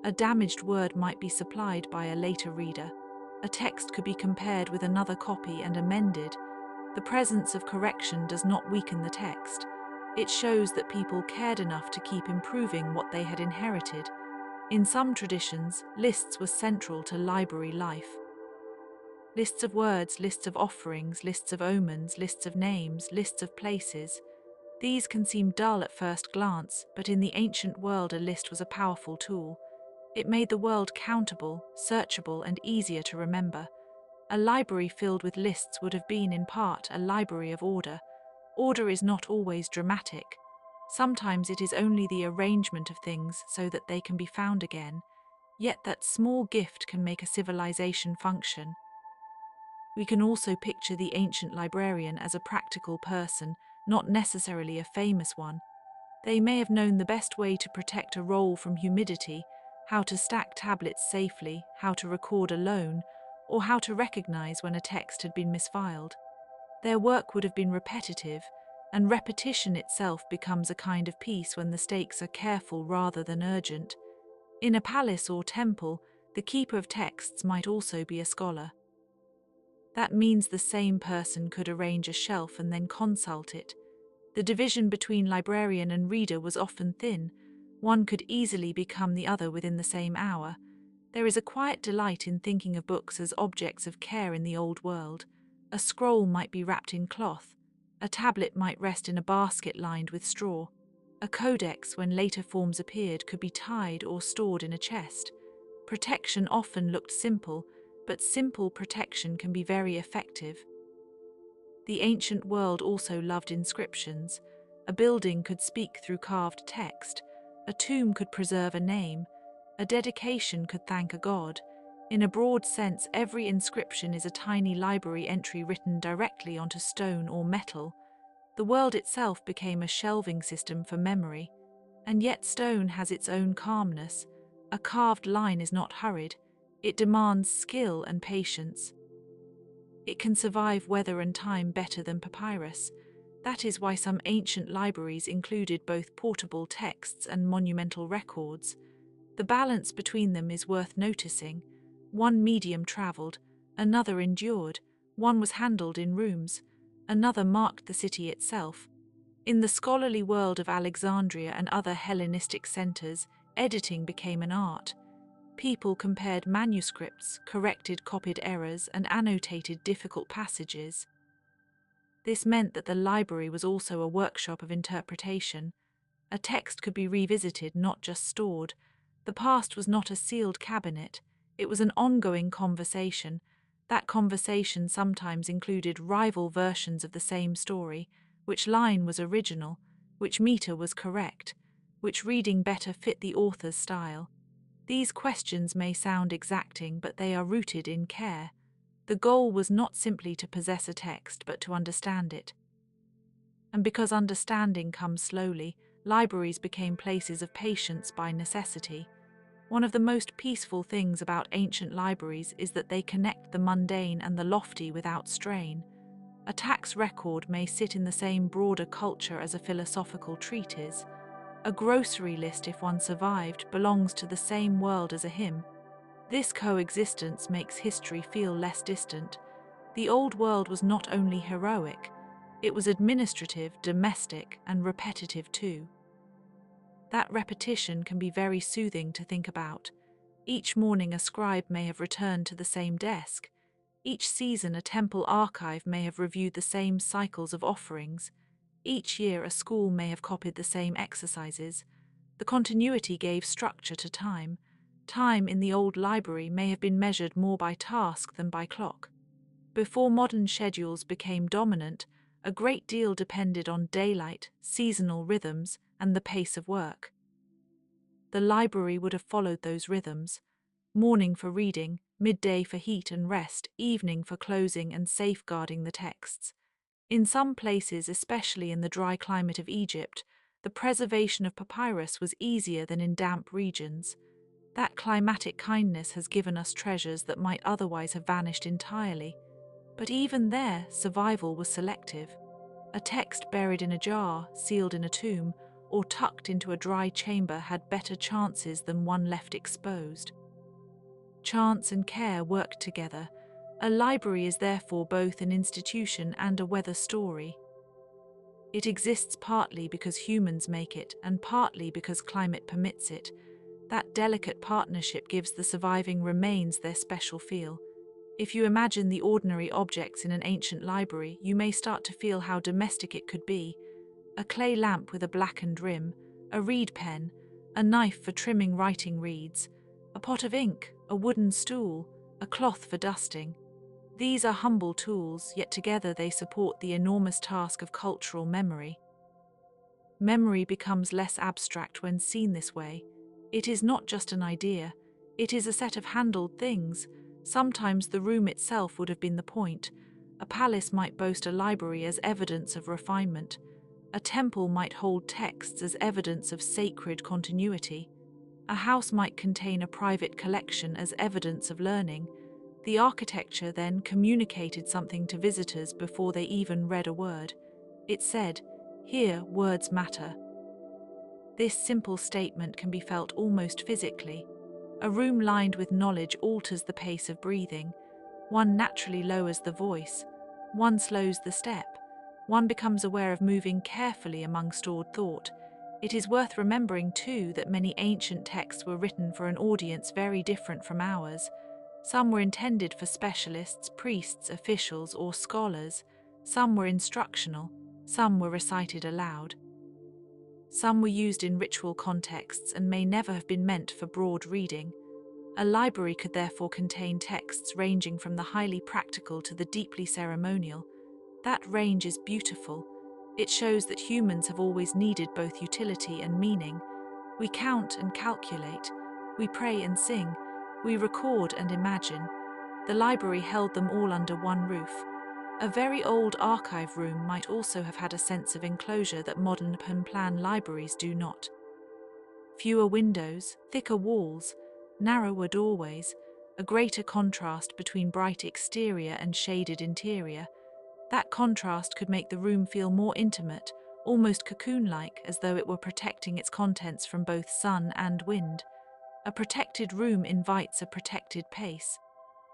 Speaker 1: A damaged word might be supplied by a later reader. A text could be compared with another copy and amended. The presence of correction does not weaken the text. It shows that people cared enough to keep improving what they had inherited. In some traditions, lists were central to library life. Lists of words, lists of offerings, lists of omens, lists of names, lists of places. These can seem dull at first glance, but in the ancient world a list was a powerful tool. It made the world countable, searchable, and easier to remember. A library filled with lists would have been, in part, a library of order. Order is not always dramatic. Sometimes it is only the arrangement of things so that they can be found again. Yet that small gift can make a civilization function. We can also picture the ancient librarian as a practical person, not necessarily a famous one. They may have known the best way to protect a roll from humidity, how to stack tablets safely, how to record a loan, or how to recognize when a text had been misfiled. Their work would have been repetitive, and repetition itself becomes a kind of peace when the stakes are careful rather than urgent. In a palace or temple, the keeper of texts might also be a scholar. That means the same person could arrange a shelf and then consult it. The division between librarian and reader was often thin. One could easily become the other within the same hour. There is a quiet delight in thinking of books as objects of care in the old world. A scroll might be wrapped in cloth. A tablet might rest in a basket lined with straw. A codex, when later forms appeared, could be tied or stored in a chest. Protection often looked simple, but simple protection can be very effective. The ancient world also loved inscriptions. A building could speak through carved text. A tomb could preserve a name. A dedication could thank a god. In a broad sense, every inscription is a tiny library entry written directly onto stone or metal. The world itself became a shelving system for memory. And yet stone has its own calmness. A carved line is not hurried. It demands skill and patience. It can survive weather and time better than papyrus. That is why some ancient libraries included both portable texts and monumental records. The balance between them is worth noticing. One medium traveled, another endured, one was handled in rooms, another marked the city itself. In the scholarly world of Alexandria and other Hellenistic centers, editing became an art. People compared manuscripts, corrected copied errors, and annotated difficult passages. This meant that the library was also a workshop of interpretation. A text could be revisited, not just stored. The past was not a sealed cabinet. It was an ongoing conversation. That conversation sometimes included rival versions of the same story. Which line was original? Which meter was correct? Which reading better fit the author's style? These questions may sound exacting, but they are rooted in care. The goal was not simply to possess a text, but to understand it. And because understanding comes slowly, libraries became places of patience by necessity. One of the most peaceful things about ancient libraries is that they connect the mundane and the lofty without strain. A tax record may sit in the same broader culture as a philosophical treatise. A grocery list, if one survived, belongs to the same world as a hymn. This coexistence makes history feel less distant. The old world was not only heroic, it was administrative, domestic, and repetitive too. That repetition can be very soothing to think about. Each morning a scribe may have returned to the same desk. Each season a temple archive may have reviewed the same cycles of offerings. Each year a school may have copied the same exercises. The continuity gave structure to time. Time in the old library may have been measured more by task than by clock. Before modern schedules became dominant, a great deal depended on daylight, seasonal rhythms, and the pace of work. The library would have followed those rhythms: morning for reading, midday for heat and rest, evening for closing and safeguarding the texts. In some places, especially in the dry climate of Egypt, the preservation of papyrus was easier than in damp regions. That climatic kindness has given us treasures that might otherwise have vanished entirely. But even there, survival was selective. A text buried in a jar, sealed in a tomb, or tucked into a dry chamber had better chances than one left exposed. Chance and care worked together. A library is therefore both an institution and a weather story. It exists partly because humans make it, and partly because climate permits it. That delicate partnership gives the surviving remains their special feel. If you imagine the ordinary objects in an ancient library, you may start to feel how domestic it could be. A clay lamp with a blackened rim, a reed pen, a knife for trimming writing reeds, a pot of ink, a wooden stool, a cloth for dusting. These are humble tools, yet together they support the enormous task of cultural memory. Memory becomes less abstract when seen this way. It is not just an idea, it is a set of handled things. Sometimes the room itself would have been the point. A palace might boast a library as evidence of refinement. A temple might hold texts as evidence of sacred continuity. A house might contain a private collection as evidence of learning. The architecture then communicated something to visitors before they even read a word. It said, "Here, words matter." This simple statement can be felt almost physically. A room lined with knowledge alters the pace of breathing. One naturally lowers the voice. One slows the step. One becomes aware of moving carefully among stored thought. It is worth remembering, too, that many ancient texts were written for an audience very different from ours. Some were intended for specialists, priests, officials, or scholars. Some were instructional. Some were recited aloud. Some were used in ritual contexts and may never have been meant for broad reading. A library could therefore contain texts ranging from the highly practical to the deeply ceremonial. That range is beautiful. It shows that humans have always needed both utility and meaning. We count and calculate. We pray and sing. We record and imagine. The library held them all under one roof. A very old archive room might also have had a sense of enclosure that modern open-plan libraries do not. Fewer windows, thicker walls, narrower doorways, a greater contrast between bright exterior and shaded interior. That contrast could make the room feel more intimate, almost cocoon-like, as though it were protecting its contents from both sun and wind. A protected room invites a protected pace.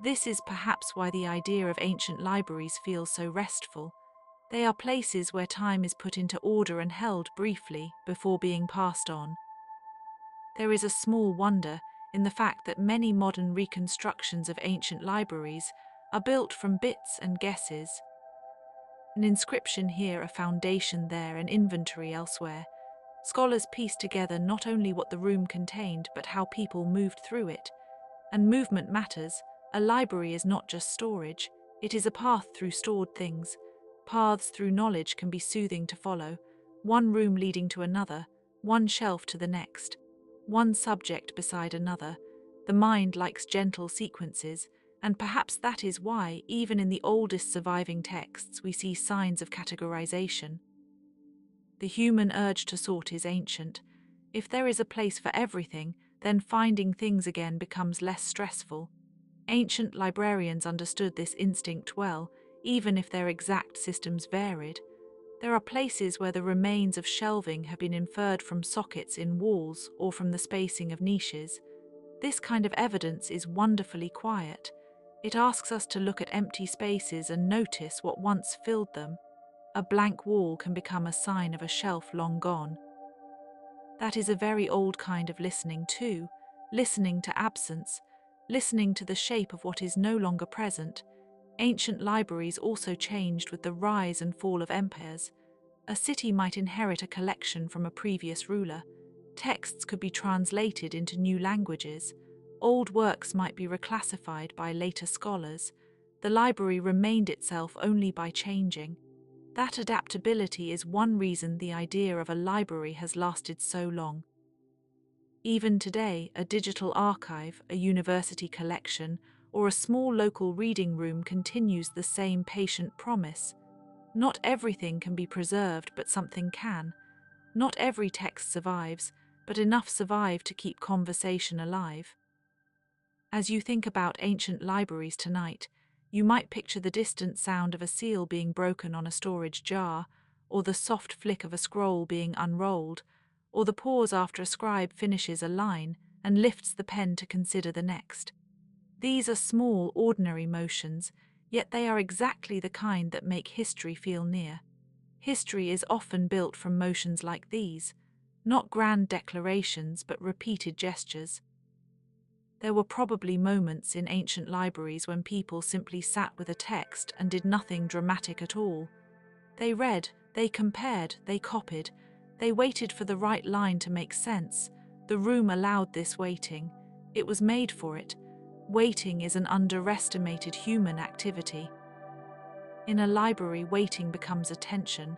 Speaker 1: This is perhaps why the idea of ancient libraries feels so restful. They are places where time is put into order and held briefly before being passed on. There is a small wonder in the fact that many modern reconstructions of ancient libraries are built from bits and guesses. An inscription here, a foundation there, an inventory elsewhere. Scholars piece together not only what the room contained, but how people moved through it. And movement matters. A library is not just storage, it is a path through stored things. Paths through knowledge can be soothing to follow, one room leading to another, one shelf to the next, one subject beside another. The mind likes gentle sequences, and perhaps that is why, even in the oldest surviving texts, we see signs of categorization. The human urge to sort is ancient. If there is a place for everything, then finding things again becomes less stressful. Ancient librarians understood this instinct well, even if their exact systems varied. There are places where the remains of shelving have been inferred from sockets in walls or from the spacing of niches. This kind of evidence is wonderfully quiet. It asks us to look at empty spaces and notice what once filled them. A blank wall can become a sign of a shelf long gone. That is a very old kind of listening too, listening to absence, listening to the shape of what is no longer present. Ancient libraries also changed with the rise and fall of empires. A city might inherit a collection from a previous ruler. Texts could be translated into new languages. Old works might be reclassified by later scholars. The library remained itself only by changing. That adaptability is one reason the idea of a library has lasted so long. Even today, a digital archive, a university collection, or a small local reading room continues the same patient promise. Not everything can be preserved, but something can. Not every text survives, but enough survive to keep conversation alive. As you think about ancient libraries tonight, you might picture the distant sound of a seal being broken on a storage jar, or the soft flick of a scroll being unrolled, or the pause after a scribe finishes a line and lifts the pen to consider the next. These are small, ordinary motions, yet they are exactly the kind that make history feel near. History is often built from motions like these, not grand declarations but repeated gestures. There were probably moments in ancient libraries when people simply sat with a text and did nothing dramatic at all. They read, they compared, they copied, they waited for the right line to make sense. The room allowed this waiting. It was made for it. Waiting is an underestimated human activity. In a library, waiting becomes attention.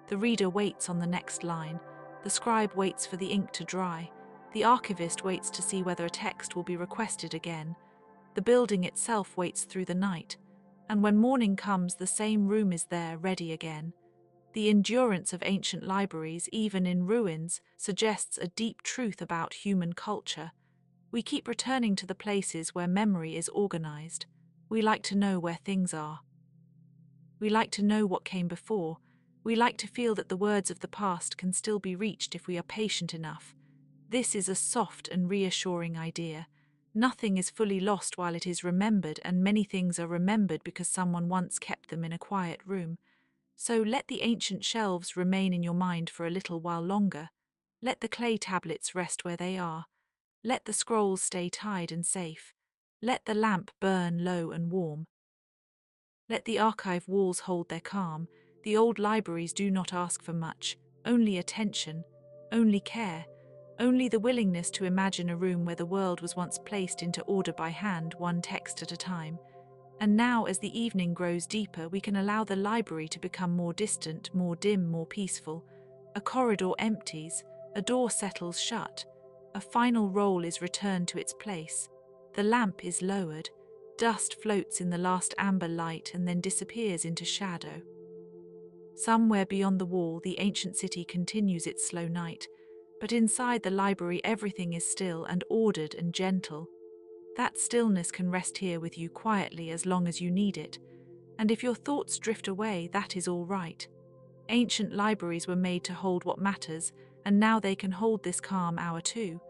Speaker 1: The reader waits on the next line. The scribe waits for the ink to dry. The archivist waits to see whether a text will be requested again. The building itself waits through the night. And when morning comes, the same room is there, ready again. The endurance of ancient libraries, even in ruins, suggests a deep truth about human culture. We keep returning to the places where memory is organized. We like to know where things are. We like to know what came before. We like to feel that the words of the past can still be reached if we are patient enough. This is a soft and reassuring idea. Nothing is fully lost while it is remembered, and many things are remembered because someone once kept them in a quiet room. So let the ancient shelves remain in your mind for a little while longer. Let the clay tablets rest where they are. Let the scrolls stay tied and safe. Let the lamp burn low and warm. Let the archive walls hold their calm. The old libraries do not ask for much, only attention, only care, only the willingness to imagine a room where the world was once placed into order by hand, one text at a time. And now, as the evening grows deeper, we can allow the library to become more distant, more dim, more peaceful. A corridor empties, a door settles shut, a final roll is returned to its place. The lamp is lowered, dust floats in the last amber light and then disappears into shadow. Somewhere beyond the wall, the ancient city continues its slow night, but inside the library everything is still and ordered and gentle. That stillness can rest here with you quietly as long as you need it, and if your thoughts drift away, that is all right. Ancient libraries were made to hold what matters, and now they can hold this calm hour too.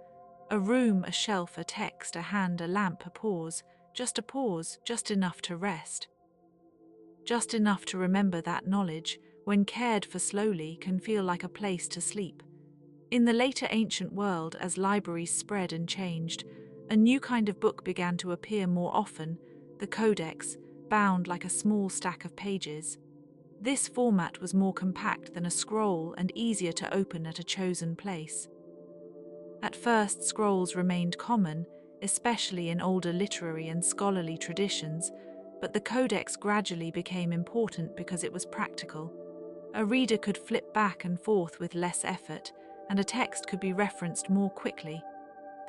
Speaker 1: A room, a shelf, a text, a hand, a lamp, a pause, just enough to rest. Just enough to remember that knowledge, when cared for slowly, can feel like a place to sleep. In the later ancient world, as libraries spread and changed, a new kind of book began to appear more often, the codex, bound like a small stack of pages. This format was more compact than a scroll and easier to open at a chosen place. At first, scrolls remained common, especially in older literary and scholarly traditions, but the codex gradually became important because it was practical. A reader could flip back and forth with less effort, and a text could be referenced more quickly.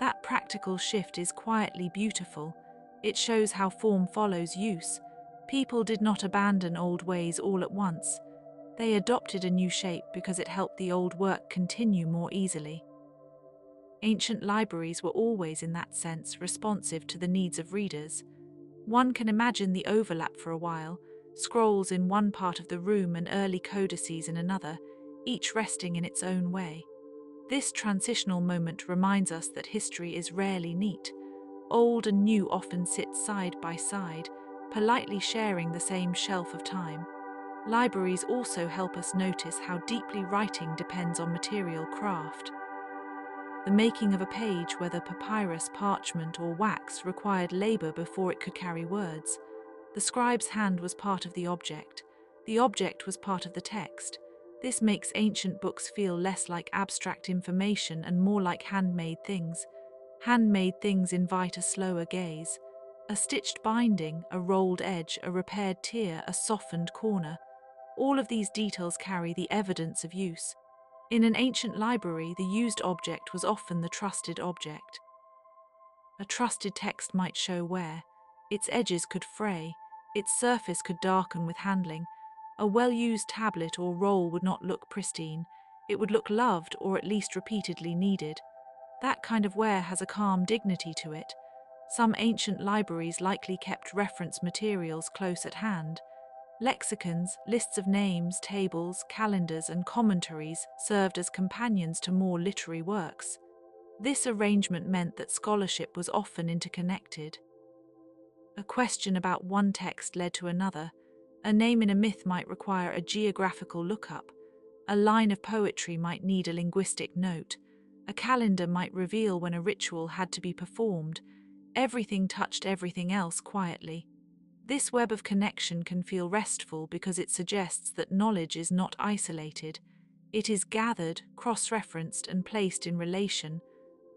Speaker 1: That practical shift is quietly beautiful. It shows how form follows use. People did not abandon old ways all at once. They adopted a new shape because it helped the old work continue more easily. Ancient libraries were always, in that sense, responsive to the needs of readers. One can imagine the overlap for a while, scrolls in one part of the room and early codices in another, each resting in its own way. This transitional moment reminds us that history is rarely neat. Old and new often sit side by side, politely sharing the same shelf of time. Libraries also help us notice how deeply writing depends on material craft. The making of a page, whether papyrus, parchment, or wax, required labor before it could carry words. The scribe's hand was part of the object. The object was part of the text. This makes ancient books feel less like abstract information and more like handmade things. Handmade things invite a slower gaze. A stitched binding, a rolled edge, a repaired tear, a softened corner. All of these details carry the evidence of use. In an ancient library, the used object was often the trusted object. A trusted text might show wear. Its edges could fray. Its surface could darken with handling. A well-used tablet or roll would not look pristine. It would look loved or at least repeatedly needed. That kind of wear has a calm dignity to it. Some ancient libraries likely kept reference materials close at hand. Lexicons, lists of names, tables, calendars, and commentaries served as companions to more literary works. This arrangement meant that scholarship was often interconnected. A question about one text led to another. A name in a myth might require a geographical lookup. A line of poetry might need a linguistic note. A calendar might reveal when a ritual had to be performed. Everything touched everything else quietly. This web of connection can feel restful because it suggests that knowledge is not isolated. It is gathered, cross-referenced, and placed in relation.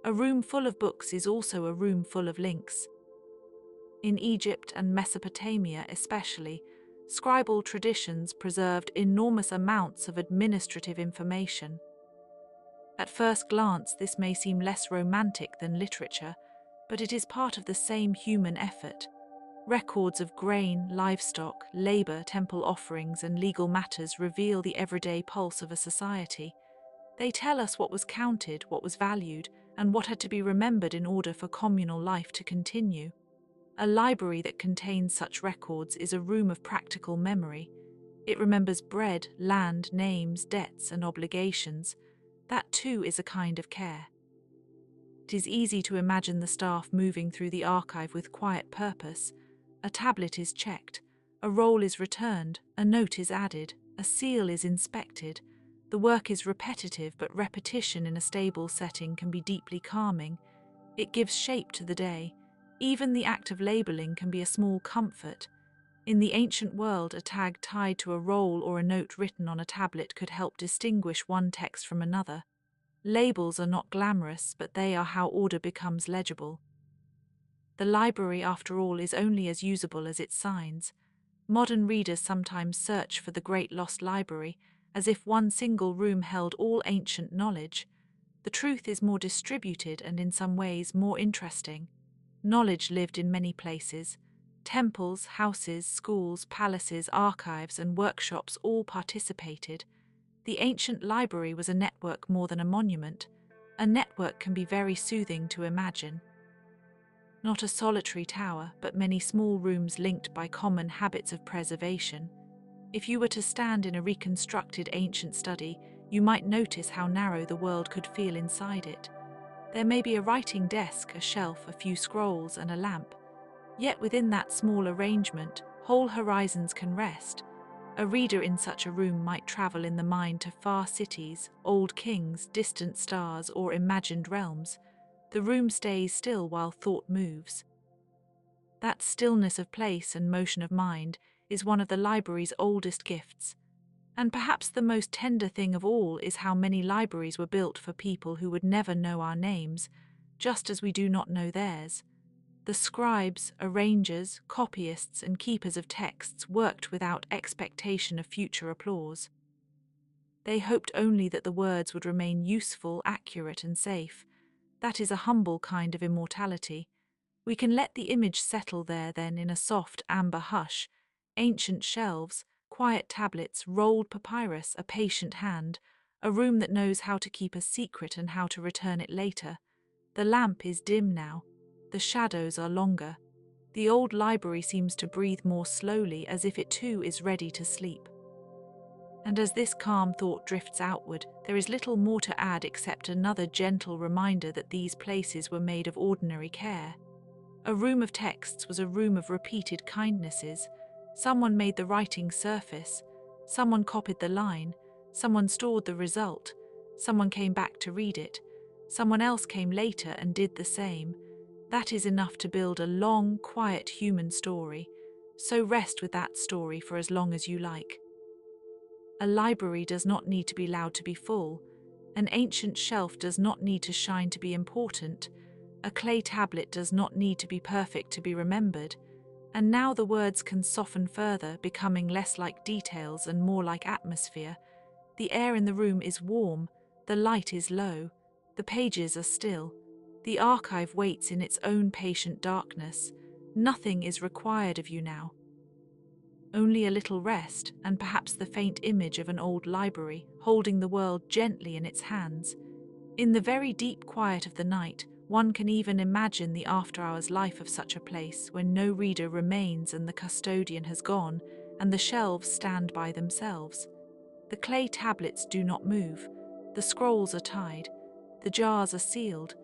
Speaker 1: A room full of books is also a room full of links. In Egypt and Mesopotamia especially, scribal traditions preserved enormous amounts of administrative information. At first glance, this may seem less romantic than literature, but it is part of the same human effort. Records of grain, livestock, labor, temple offerings, and legal matters reveal the everyday pulse of a society. They tell us what was counted, what was valued, and what had to be remembered in order for communal life to continue. A library that contains such records is a room of practical memory. It remembers bread, land, names, debts, and obligations. That too is a kind of care. It is easy to imagine the staff moving through the archive with quiet purpose. A tablet is checked, a roll is returned, a note is added, a seal is inspected. The work is repetitive, but repetition in a stable setting can be deeply calming. It gives shape to the day. Even the act of labeling can be a small comfort. In the ancient world, a tag tied to a roll or a note written on a tablet could help distinguish one text from another. Labels are not glamorous, but they are how order becomes legible. The library, after all, is only as usable as its signs. Modern readers sometimes search for the great lost library, as if one single room held all ancient knowledge. The truth is more distributed and in some ways more interesting. Knowledge lived in many places. Temples, houses, schools, palaces, archives, and workshops all participated. The ancient library was a network more than a monument. A network can be very soothing to imagine. Not a solitary tower, but many small rooms linked by common habits of preservation. If you were to stand in a reconstructed ancient study, you might notice how narrow the world could feel inside it. There may be a writing desk, a shelf, a few scrolls, and a lamp. Yet within that small arrangement, whole horizons can rest. A reader in such a room might travel in the mind to far cities, old kings, distant stars, or imagined realms. The room stays still while thought moves. That stillness of place and motion of mind is one of the library's oldest gifts. And perhaps the most tender thing of all is how many libraries were built for people who would never know our names, just as we do not know theirs. The scribes, arrangers, copyists, and keepers of texts worked without expectation of future applause. They hoped only that the words would remain useful, accurate, and safe. That is a humble kind of immortality. We can let the image settle there then in a soft amber hush. Ancient shelves, quiet tablets, rolled papyrus, a patient hand, a room that knows how to keep a secret and how to return it later. The lamp is dim now. The shadows are longer. The old library seems to breathe more slowly, as if it too is ready to sleep. And as this calm thought drifts outward, there is little more to add except another gentle reminder that these places were made of ordinary care. A room of texts was a room of repeated kindnesses. Someone made the writing surface. Someone copied the line. Someone stored the result. Someone came back to read it. Someone else came later and did the same. That is enough to build a long, quiet human story. So rest with that story for as long as you like. A library does not need to be loud to be full. An ancient shelf does not need to shine to be important. A clay tablet does not need to be perfect to be remembered. And now the words can soften further, becoming less like details and more like atmosphere. The air in the room is warm, the light is low, the pages are still. The archive waits in its own patient darkness. Nothing is required of you now. Only a little rest, and perhaps the faint image of an old library, holding the world gently in its hands. In the very deep quiet of the night, one can even imagine the after-hours life of such a place, when no reader remains and the custodian has gone, and the shelves stand by themselves. The clay tablets do not move. The scrolls are tied. The jars are sealed.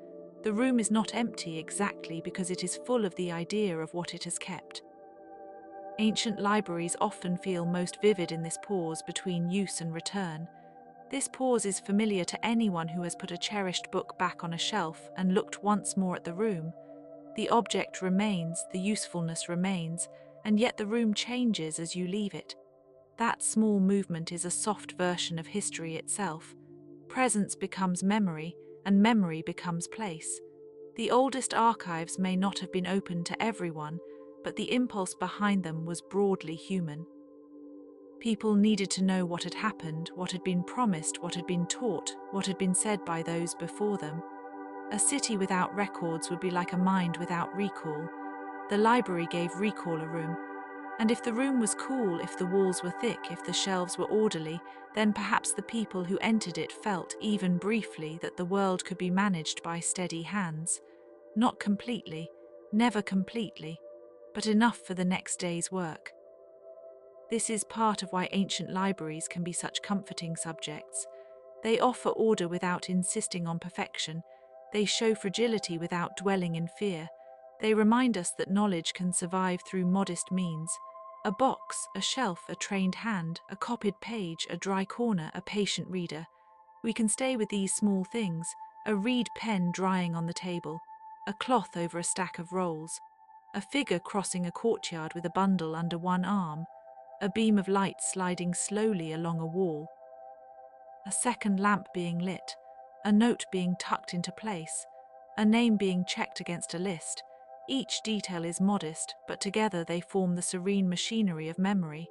Speaker 1: The room is not empty exactly because it is full of the idea of what it has kept. Ancient libraries often feel most vivid in this pause between use and return. This pause is familiar to anyone who has put a cherished book back on a shelf and looked once more at the room. The object remains, the usefulness remains, and yet the room changes as you leave it. That small movement is a soft version of history itself. Presence becomes memory, and memory becomes place. The oldest archives may not have been open to everyone, but the impulse behind them was broadly human. People needed to know what had happened, what had been promised, what had been taught, what had been said by those before them. A city without records would be like a mind without recall. The library gave recall a room. And if the room was cool, if the walls were thick, if the shelves were orderly, then perhaps the people who entered it felt, even briefly, that the world could be managed by steady hands. Not completely, never completely, but enough for the next day's work. This is part of why ancient libraries can be such comforting subjects. They offer order without insisting on perfection. They show fragility without dwelling in fear. They remind us that knowledge can survive through modest means. A box, a shelf, a trained hand, a copied page, a dry corner, a patient reader. We can stay with these small things, a reed pen drying on the table, a cloth over a stack of rolls, a figure crossing a courtyard with a bundle under one arm, a beam of light sliding slowly along a wall, a second lamp being lit, a note being tucked into place, a name being checked against a list. Each detail is modest, but together they form the serene machinery of memory.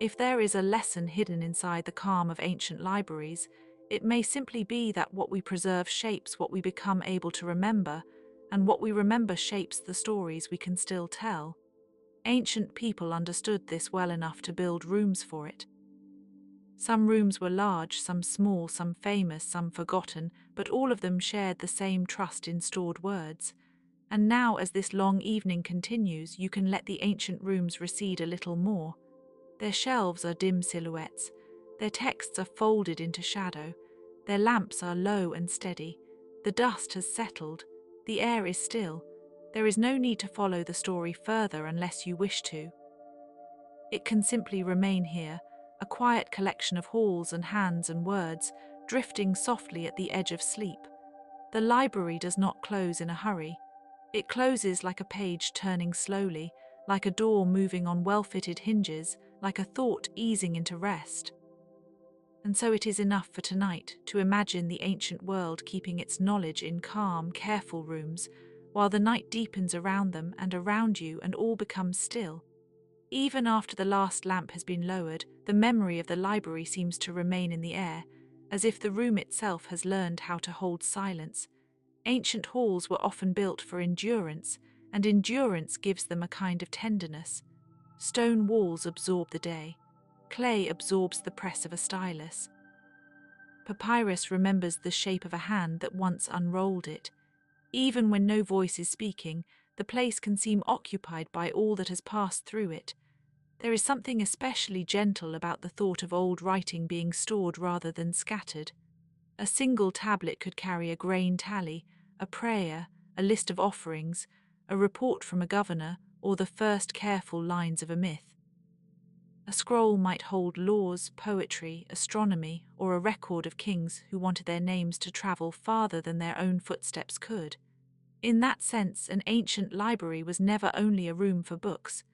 Speaker 1: If there is a lesson hidden inside the calm of ancient libraries, it may simply be that what we preserve shapes what we become able to remember, and what we remember shapes the stories we can still tell. Ancient people understood this well enough to build rooms for it. Some rooms were large, some small, some famous, some forgotten, but all of them shared the same trust in stored words. And now, as this long evening continues, you can let the ancient rooms recede a little more. Their shelves are dim silhouettes. Their texts are folded into shadow. Their lamps are low and steady. The dust has settled. The air is still. There is no need to follow the story further unless you wish to. It can simply remain here, a quiet collection of halls and hands and words, drifting softly at the edge of sleep. The library does not close in a hurry. It closes like a page turning slowly, like a door moving on well-fitted hinges, like a thought easing into rest. And so it is enough for tonight to imagine the ancient world keeping its knowledge in calm, careful rooms, while the night deepens around them and around you and all becomes still. Even after the last lamp has been lowered, the memory of the library seems to remain in the air, as if the room itself has learned how to hold silence. Ancient halls were often built for endurance, and endurance gives them a kind of tenderness. Stone walls absorb the day. Clay absorbs the press of a stylus. Papyrus remembers the shape of a hand that once unrolled it. Even when no voice is speaking, the place can seem occupied by all that has passed through it. There is something especially gentle about the thought of old writing being stored rather than scattered. A single tablet could carry a grain tally, a prayer, a list of offerings, a report from a governor, or the first careful lines of a myth. A scroll might hold laws, poetry, astronomy, or a record of kings who wanted their names to travel farther than their own footsteps could. In that sense, an ancient library was never only a room for books.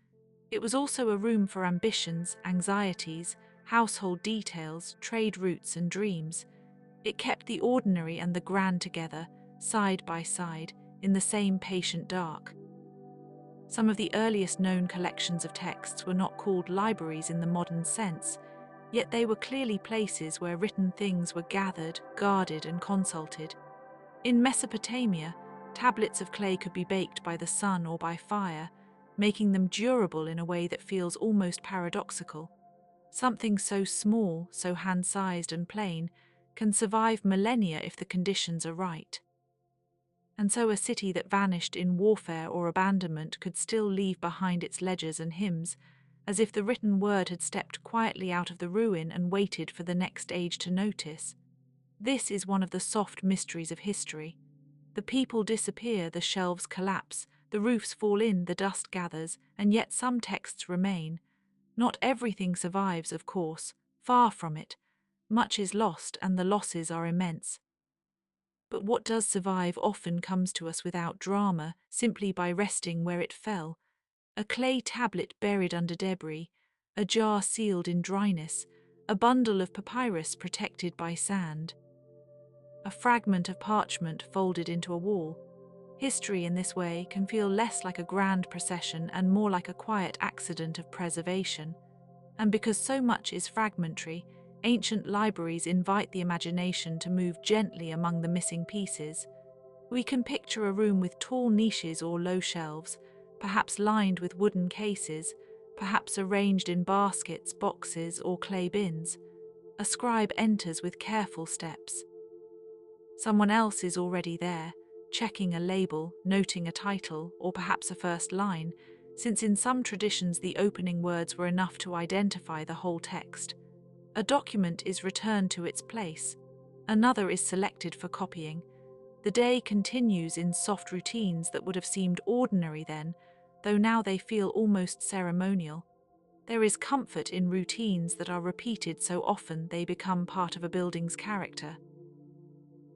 Speaker 1: It was also a room for ambitions, anxieties, household details, trade routes, and dreams. It kept the ordinary and the grand together, side by side, in the same patient dark. Some of the earliest known collections of texts were not called libraries in the modern sense, yet they were clearly places where written things were gathered, guarded, and consulted. In Mesopotamia, tablets of clay could be baked by the sun or by fire, making them durable in a way that feels almost paradoxical. Something so small, so hand-sized and plain, can survive millennia if the conditions are right. And so a city that vanished in warfare or abandonment could still leave behind its ledgers and hymns, as if the written word had stepped quietly out of the ruin and waited for the next age to notice. This is one of the soft mysteries of history. The people disappear, the shelves collapse, the roofs fall in, the dust gathers, and yet some texts remain. Not everything survives, of course, far from it. Much is lost, and the losses are immense. But what does survive often comes to us without drama, simply by resting where it fell. A clay tablet buried under debris, a jar sealed in dryness, a bundle of papyrus protected by sand, a fragment of parchment folded into a wall. History in this way can feel less like a grand procession and more like a quiet accident of preservation. And because so much is fragmentary, ancient libraries invite the imagination to move gently among the missing pieces. We can picture a room with tall niches or low shelves, perhaps lined with wooden cases, perhaps arranged in baskets, boxes, or clay bins. A scribe enters with careful steps. Someone else is already there, checking a label, noting a title, or perhaps a first line, since in some traditions the opening words were enough to identify the whole text. A document is returned to its place. Another is selected for copying. The day continues in soft routines that would have seemed ordinary then, though now they feel almost ceremonial. There is comfort in routines that are repeated so often they become part of a building's character.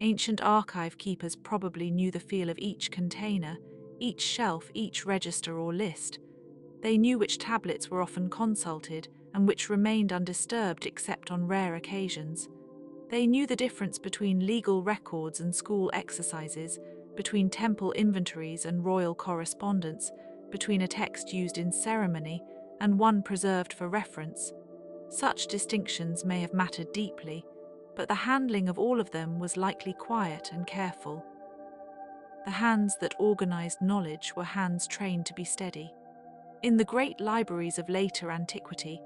Speaker 1: Ancient archive keepers probably knew the feel of each container, each shelf, each register or list. They knew which tablets were often consulted and which remained undisturbed except on rare occasions. They knew the difference between legal records and school exercises, between temple inventories and royal correspondence, between a text used in ceremony and one preserved for reference. Such distinctions may have mattered deeply, but the handling of all of them was likely quiet and careful. The hands that organized knowledge were hands trained to be steady. In the great libraries of later antiquity,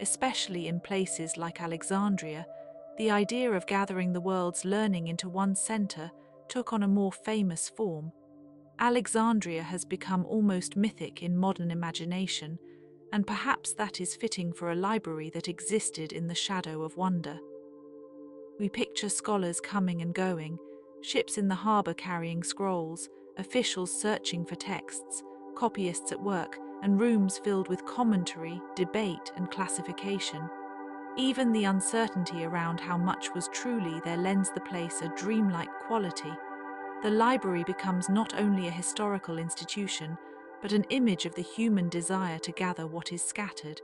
Speaker 1: especially in places like Alexandria, the idea of gathering the world's learning into one center took on a more famous form. Alexandria has become almost mythic in modern imagination, and perhaps that is fitting for a library that existed in the shadow of wonder. We picture scholars coming and going, ships in the harbor carrying scrolls, officials searching for texts, copyists at work, and rooms filled with commentary, debate, and classification. Even the uncertainty around how much was truly there lends the place a dreamlike quality. The library becomes not only a historical institution, but an image of the human desire to gather what is scattered.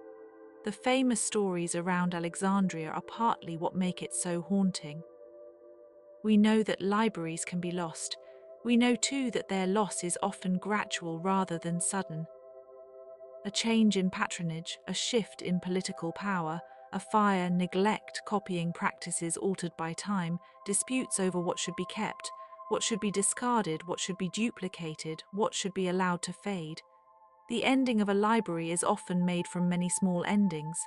Speaker 1: The famous stories around Alexandria are partly what make it so haunting. We know that libraries can be lost. We know too that their loss is often gradual rather than sudden. A change in patronage, a shift in political power, a fire, neglect, copying practices altered by time, disputes over what should be kept, What should be discarded, what should be duplicated, what should be allowed to fade. The ending of a library is often made from many small endings.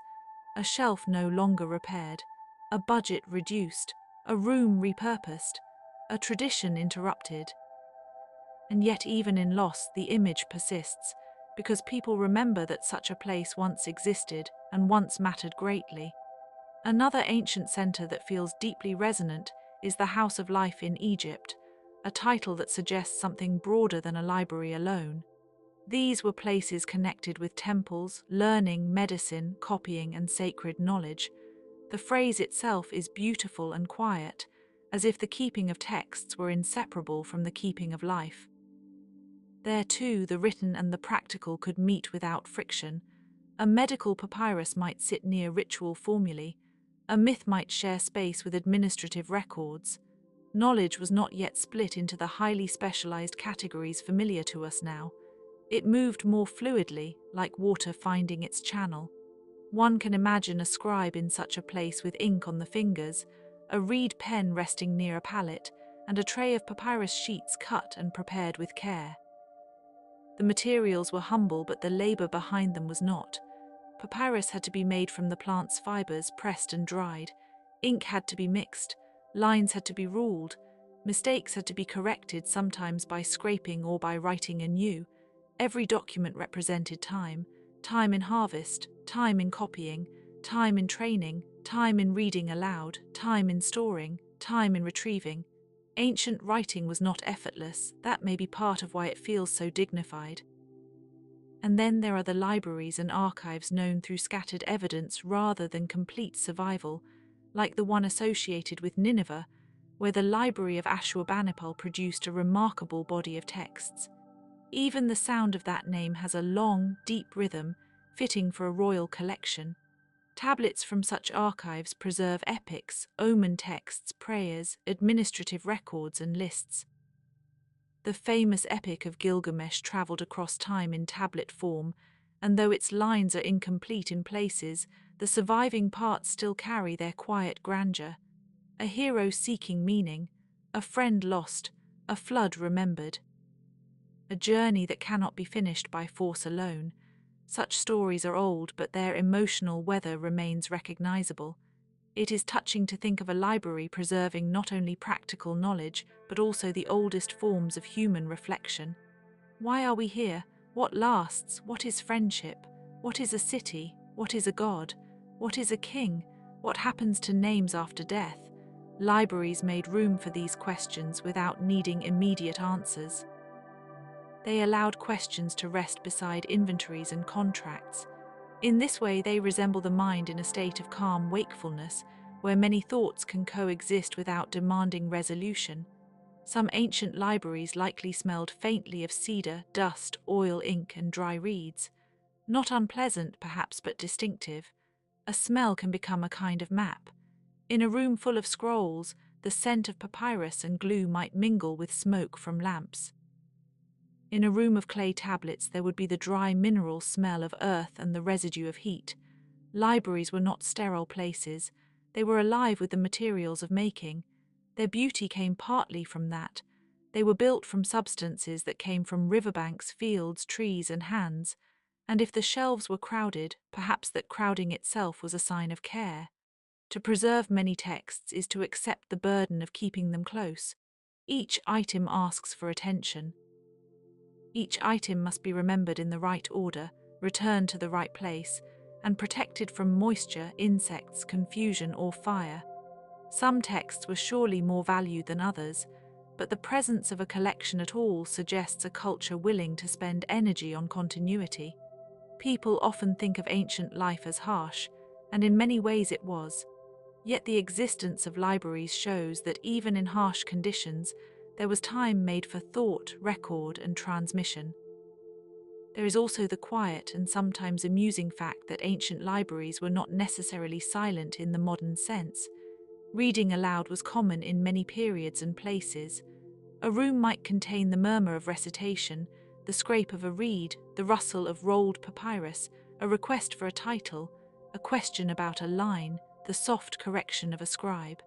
Speaker 1: A shelf no longer repaired, a budget reduced, a room repurposed, a tradition interrupted. And yet even in loss, the image persists, because people remember that such a place once existed and once mattered greatly. Another ancient center that feels deeply resonant is the House of Life in Egypt, a title that suggests something broader than a library alone. These were places connected with temples, learning, medicine, copying, and sacred knowledge. The phrase itself is beautiful and quiet, as if the keeping of texts were inseparable from the keeping of life. There too, the written and the practical could meet without friction. A medical papyrus might sit near ritual formulae. A myth might share space with administrative records. Knowledge was not yet split into the highly specialized categories familiar to us now. It moved more fluidly, like water finding its channel. One can imagine a scribe in such a place with ink on the fingers, a reed pen resting near a palette, and a tray of papyrus sheets cut and prepared with care. The materials were humble, but the labor behind them was not. Papyrus had to be made from the plant's fibers, pressed and dried. Ink had to be mixed. Lines had to be ruled. Mistakes had to be corrected, sometimes by scraping or by writing anew. Every document represented time. Time in harvest, time in copying, time in training, time in reading aloud, time in storing, time in retrieving. Ancient writing was not effortless. That may be part of why it feels so dignified. And then there are the libraries and archives known through scattered evidence rather than complete survival, like the one associated with Nineveh, where the Library of Ashurbanipal produced a remarkable body of texts. Even the sound of that name has a long, deep rhythm, fitting for a royal collection. Tablets from such archives preserve epics, omen texts, prayers, administrative records, and lists. The famous Epic of Gilgamesh travelled across time in tablet form, and though its lines are incomplete in places, the surviving parts still carry their quiet grandeur. A hero seeking meaning, a friend lost, a flood remembered. A journey that cannot be finished by force alone. Such stories are old, but their emotional weather remains recognizable. It is touching to think of a library preserving not only practical knowledge, but also the oldest forms of human reflection. Why are we here? What lasts? What is friendship? What is a city? What is a god? What is a king? What happens to names after death? Libraries made room for these questions without needing immediate answers. They allowed questions to rest beside inventories and contracts. In this way, they resemble the mind in a state of calm wakefulness, where many thoughts can coexist without demanding resolution. Some ancient libraries likely smelled faintly of cedar, dust, oil, ink, and dry reeds. Not unpleasant, perhaps, but distinctive. A smell can become a kind of map. In a room full of scrolls, the scent of papyrus and glue might mingle with smoke from lamps. In a room of clay tablets, there would be the dry mineral smell of earth and the residue of heat. Libraries were not sterile places. They were alive with the materials of making. Their beauty came partly from that. They were built from substances that came from riverbanks, fields, trees, and hands. And if the shelves were crowded, perhaps that crowding itself was a sign of care. To preserve many texts is to accept the burden of keeping them close. Each item asks for attention. Each item must be remembered in the right order, returned to the right place, and protected from moisture, insects, confusion, or fire. Some texts were surely more valued than others, but the presence of a collection at all suggests a culture willing to spend energy on continuity. People often think of ancient life as harsh, and in many ways it was. Yet the existence of libraries shows that even in harsh conditions, there was time made for thought, record, and transmission. There is also the quiet and sometimes amusing fact that ancient libraries were not necessarily silent in the modern sense. Reading aloud was common in many periods and places. A room might contain the murmur of recitation, the scrape of a reed, the rustle of rolled papyrus, a request for a title, a question about a line, the soft correction of a scribe.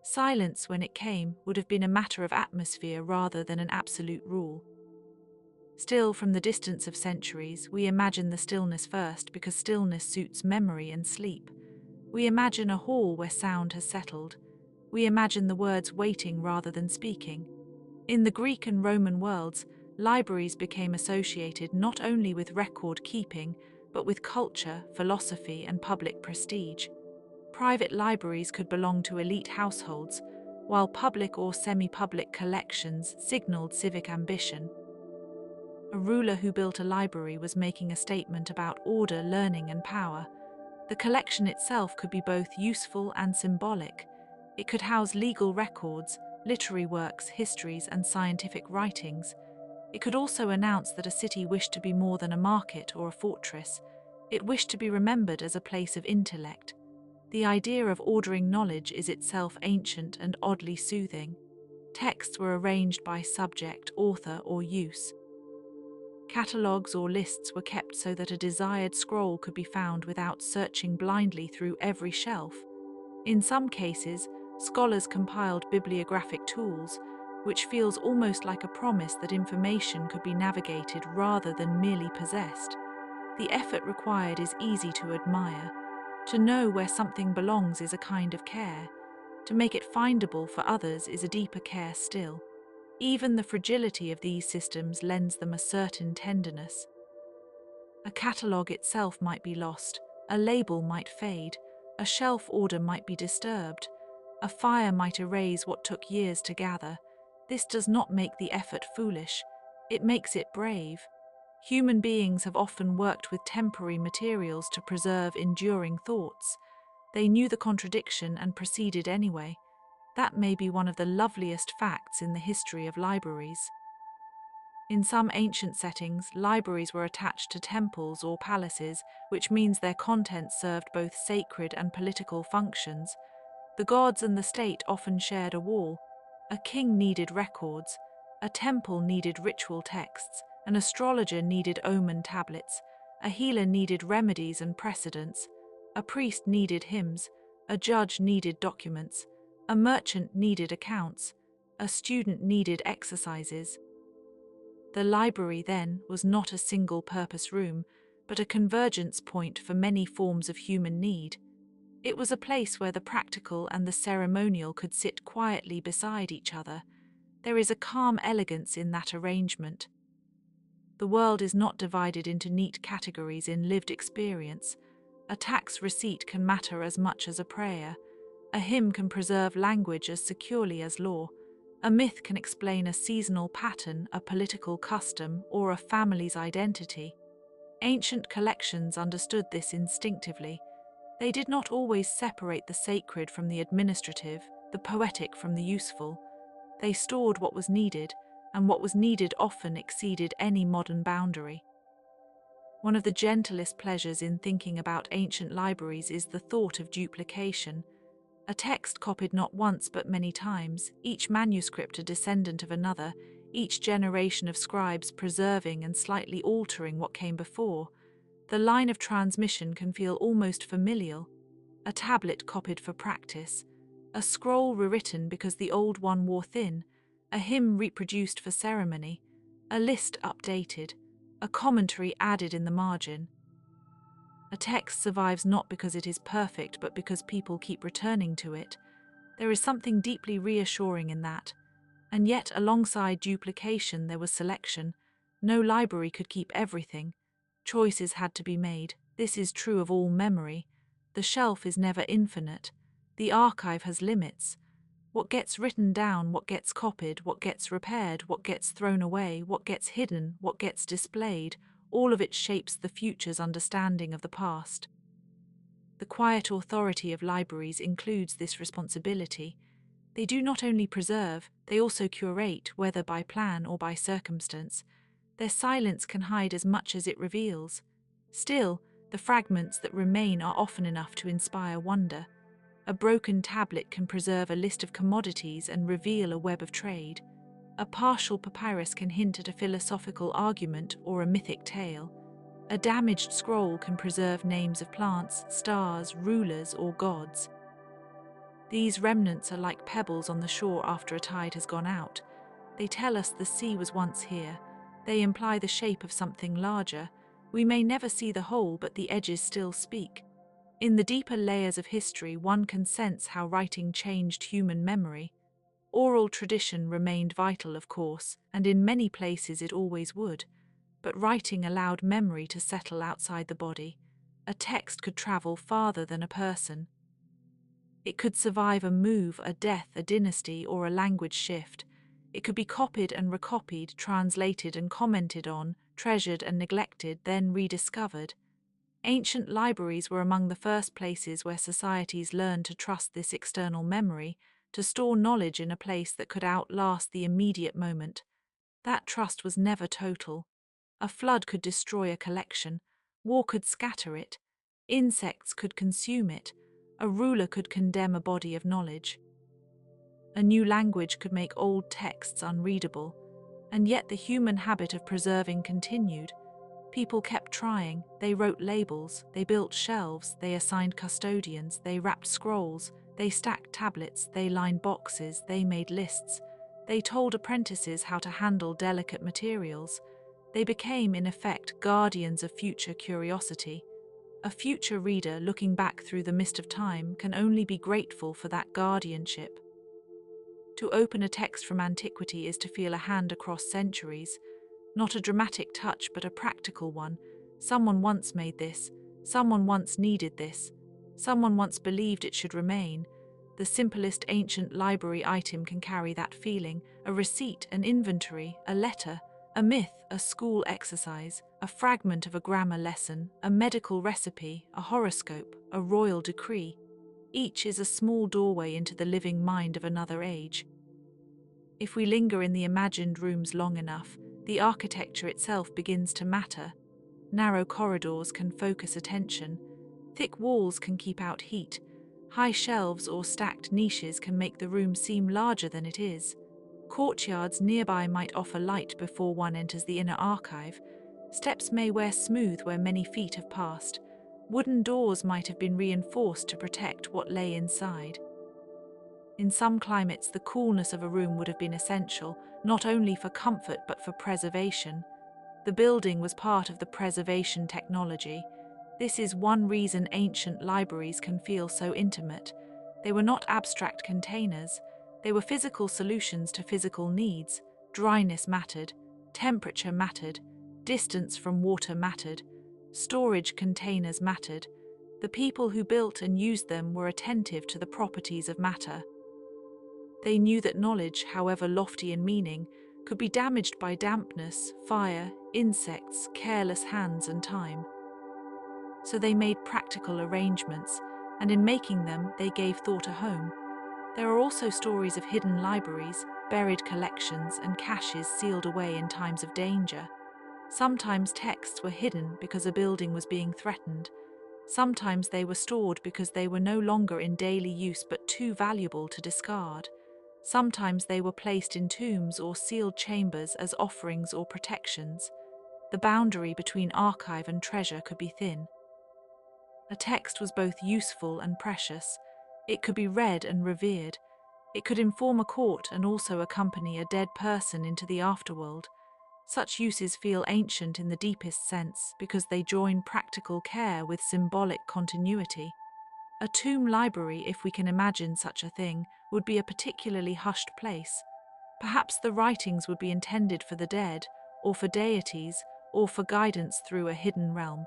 Speaker 1: Silence, when it came, would have been a matter of atmosphere rather than an absolute rule. Still, from the distance of centuries, we imagine the stillness first because stillness suits memory and sleep. We imagine a hall where sound has settled. We imagine the words waiting rather than speaking. In the Greek and Roman worlds, libraries became associated not only with record keeping, but with culture, philosophy, and public prestige. Private libraries could belong to elite households, while public or semi-public collections signaled civic ambition. A ruler who built a library was making a statement about order, learning, and power. The collection itself could be both useful and symbolic. It could house legal records, literary works, histories, and scientific writings. It could also announce that a city wished to be more than a market or a fortress. It wished to be remembered as a place of intellect. The idea of ordering knowledge is itself ancient and oddly soothing. Texts were arranged by subject, author, or use. Catalogues or lists were kept so that a desired scroll could be found without searching blindly through every shelf. In some cases, scholars compiled bibliographic tools, which feels almost like a promise that information could be navigated rather than merely possessed. The effort required is easy to admire. To know where something belongs is a kind of care. To make it findable for others is a deeper care still. Even the fragility of these systems lends them a certain tenderness. A catalogue itself might be lost, a label might fade, a shelf order might be disturbed, a fire might erase what took years to gather. This does not make the effort foolish, it makes it brave. Human beings have often worked with temporary materials to preserve enduring thoughts. They knew the contradiction and proceeded anyway. That may be one of the loveliest facts in the history of libraries. In some ancient settings, libraries were attached to temples or palaces, which means their contents served both sacred and political functions. The gods and the state often shared a wall. A king needed records, a temple needed ritual texts, an astrologer needed omen tablets, a healer needed remedies and precedents, a priest needed hymns, a judge needed documents, a merchant needed accounts, a student needed exercises. The library, then, was not a single-purpose room, but a convergence point for many forms of human need. It was a place where the practical and the ceremonial could sit quietly beside each other. There is a calm elegance in that arrangement. The world is not divided into neat categories in lived experience. A tax receipt can matter as much as a prayer. A hymn can preserve language as securely as law. A myth can explain a seasonal pattern, a political custom, or a family's identity. Ancient collections understood this instinctively. They did not always separate the sacred from the administrative, the poetic from the useful. They stored what was needed, and what was needed often exceeded any modern boundary. One of the gentlest pleasures in thinking about ancient libraries is the thought of duplication. A text copied not once but many times, each manuscript a descendant of another, each generation of scribes preserving and slightly altering what came before. The line of transmission can feel almost familial. A tablet copied for practice, a scroll rewritten because the old one wore thin, a hymn reproduced for ceremony, a list updated, a commentary added in the margin. A text survives not because it is perfect, but because people keep returning to it. There is something deeply reassuring in that. And yet, alongside duplication, there was selection. No library could keep everything. Choices had to be made. This is true of all memory. The shelf is never infinite. The archive has limits. What gets written down, what gets copied, what gets repaired, what gets thrown away, what gets hidden, what gets displayed, all of it shapes the future's understanding of the past. The quiet authority of libraries includes this responsibility. They do not only preserve, they also curate, whether by plan or by circumstance. Their silence can hide as much as it reveals. Still, the fragments that remain are often enough to inspire wonder. A broken tablet can preserve a list of commodities and reveal a web of trade. A partial papyrus can hint at a philosophical argument or a mythic tale. A damaged scroll can preserve names of plants, stars, rulers, or gods. These remnants are like pebbles on the shore after a tide has gone out. They tell us the sea was once here. They imply the shape of something larger. We may never see the whole, but the edges still speak. In the deeper layers of history, one can sense how writing changed human memory. Oral tradition remained vital, of course, and in many places it always would. But writing allowed memory to settle outside the body. A text could travel farther than a person. It could survive a move, a death, a dynasty, or a language shift. It could be copied and recopied, translated and commented on, treasured and neglected, then rediscovered. Ancient libraries were among the first places where societies learned to trust this external memory, to store knowledge in a place that could outlast the immediate moment. That trust was never total. A flood could destroy a collection, war could scatter it, insects could consume it, a ruler could condemn a body of knowledge. A new language could make old texts unreadable, and yet the human habit of preserving continued. People kept trying, they wrote labels, they built shelves, they assigned custodians, they wrapped scrolls, they stacked tablets, they lined boxes, they made lists, they told apprentices how to handle delicate materials. They became, in effect, guardians of future curiosity. A future reader looking back through the mist of time can only be grateful for that guardianship. To open a text from antiquity is to feel a hand across centuries, not a dramatic touch but a practical one. Someone once made this, someone once needed this, someone once believed it should remain. The simplest ancient library item can carry that feeling, a receipt, an inventory, a letter, a myth, a school exercise, a fragment of a grammar lesson, a medical recipe, a horoscope, a royal decree. Each is a small doorway into the living mind of another age. If we linger in the imagined rooms long enough, the architecture itself begins to matter. Narrow corridors can focus attention. Thick walls can keep out heat. High shelves or stacked niches can make the room seem larger than it is. Courtyards nearby might offer light before one enters the inner archive. Steps may wear smooth where many feet have passed. Wooden doors might have been reinforced to protect what lay inside. In some climates, the coolness of a room would have been essential, not only for comfort but for preservation. The building was part of the preservation technology. This is one reason ancient libraries can feel so intimate. They were not abstract containers. They were physical solutions to physical needs. Dryness mattered, temperature mattered, distance from water mattered, storage containers mattered. The people who built and used them were attentive to the properties of matter. They knew that knowledge, however lofty in meaning, could be damaged by dampness, fire, insects, careless hands, and time. So they made practical arrangements, and in making them, they gave thought a home. There are also stories of hidden libraries, buried collections, and caches sealed away in times of danger. Sometimes texts were hidden because a building was being threatened. Sometimes they were stored because they were no longer in daily use but too valuable to discard. Sometimes they were placed in tombs or sealed chambers as offerings or protections. The boundary between archive and treasure could be thin. A text was both useful and precious. It could be read and revered. It could inform a court and also accompany a dead person into the afterworld. Such uses feel ancient in the deepest sense because they join practical care with symbolic continuity. A tomb library, if we can imagine such a thing, would be a particularly hushed place. Perhaps the writings would be intended for the dead, or for deities, or for guidance through a hidden realm.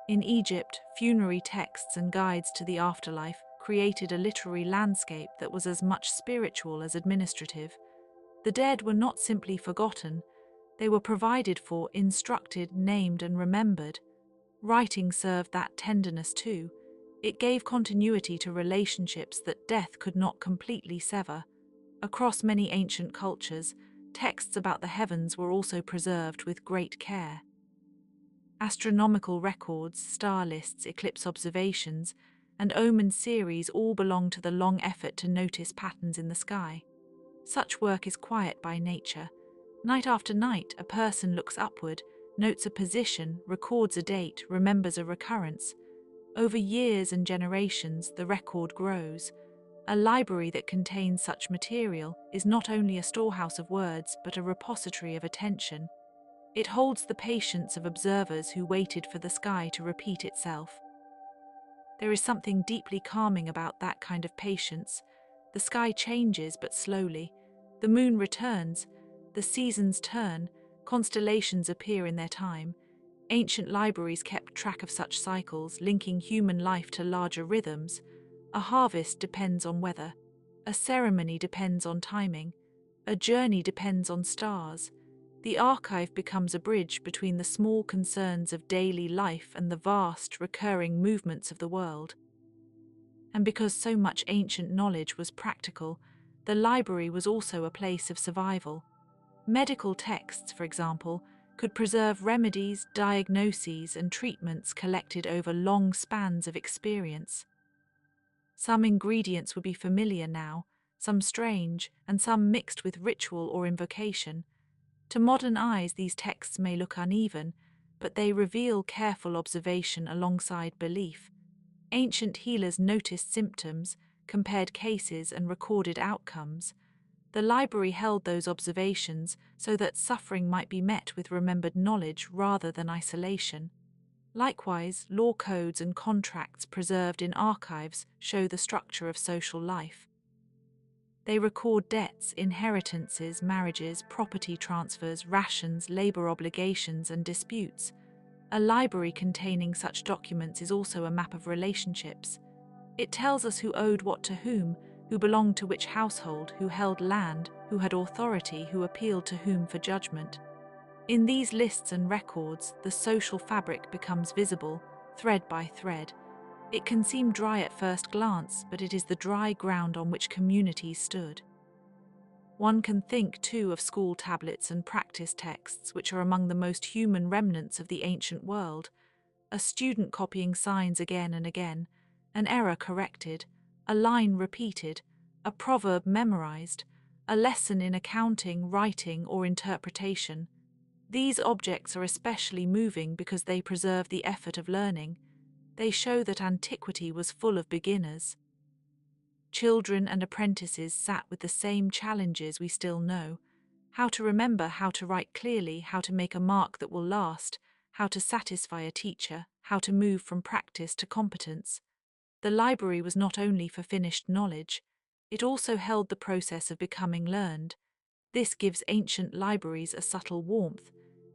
Speaker 1: In Egypt, funerary texts and guides to the afterlife created a literary landscape that was as much spiritual as administrative. The dead were not simply forgotten, they were provided for, instructed, named, and remembered. Writing served that tenderness too. It gave continuity to relationships that death could not completely sever. Across many ancient cultures, texts about the heavens were also preserved with great care. Astronomical records, star lists, eclipse observations, and omen series all belong to the long effort to notice patterns in the sky. Such work is quiet by nature. Night after night, a person looks upward, notes a position, records a date, remembers a recurrence. Over years and generations, the record grows. A library that contains such material is not only a storehouse of words but a repository of attention. It holds the patience of observers who waited for the sky to repeat itself. There is something deeply calming about that kind of patience. The sky changes but slowly. The moon returns, the seasons turn, constellations appear in their time. Ancient libraries kept track of such cycles, linking human life to larger rhythms. A harvest depends on weather. A ceremony depends on timing. A journey depends on stars. The archive becomes a bridge between the small concerns of daily life and the vast, recurring movements of the world. And because so much ancient knowledge was practical, the library was also a place of survival. Medical texts, for example, could preserve remedies, diagnoses, and treatments collected over long spans of experience. Some ingredients would be familiar now, some strange, and some mixed with ritual or invocation. To modern eyes, these texts may look uneven, but they reveal careful observation alongside belief. Ancient healers noticed symptoms, compared cases, and recorded outcomes. The library held those observations so that suffering might be met with remembered knowledge rather than isolation. Likewise, law codes and contracts preserved in archives show the structure of social life. They record debts, inheritances, marriages, property transfers, rations, labor obligations, and disputes. A library containing such documents is also a map of relationships. It tells us who owed what to whom, who belonged to which household, who held land, who had authority, who appealed to whom for judgment. In these lists and records, the social fabric becomes visible, thread by thread. It can seem dry at first glance, but it is the dry ground on which communities stood. One can think, too, of school tablets and practice texts, which are among the most human remnants of the ancient world. A student copying signs again and again, an error corrected, a line repeated, a proverb memorized, a lesson in accounting, writing, or interpretation. These objects are especially moving because they preserve the effort of learning. They show that antiquity was full of beginners. Children and apprentices sat with the same challenges we still know: how to remember, how to write clearly, how to make a mark that will last, how to satisfy a teacher, how to move from practice to competence. The library was not only for finished knowledge, it also held the process of becoming learned. This gives ancient libraries a subtle warmth.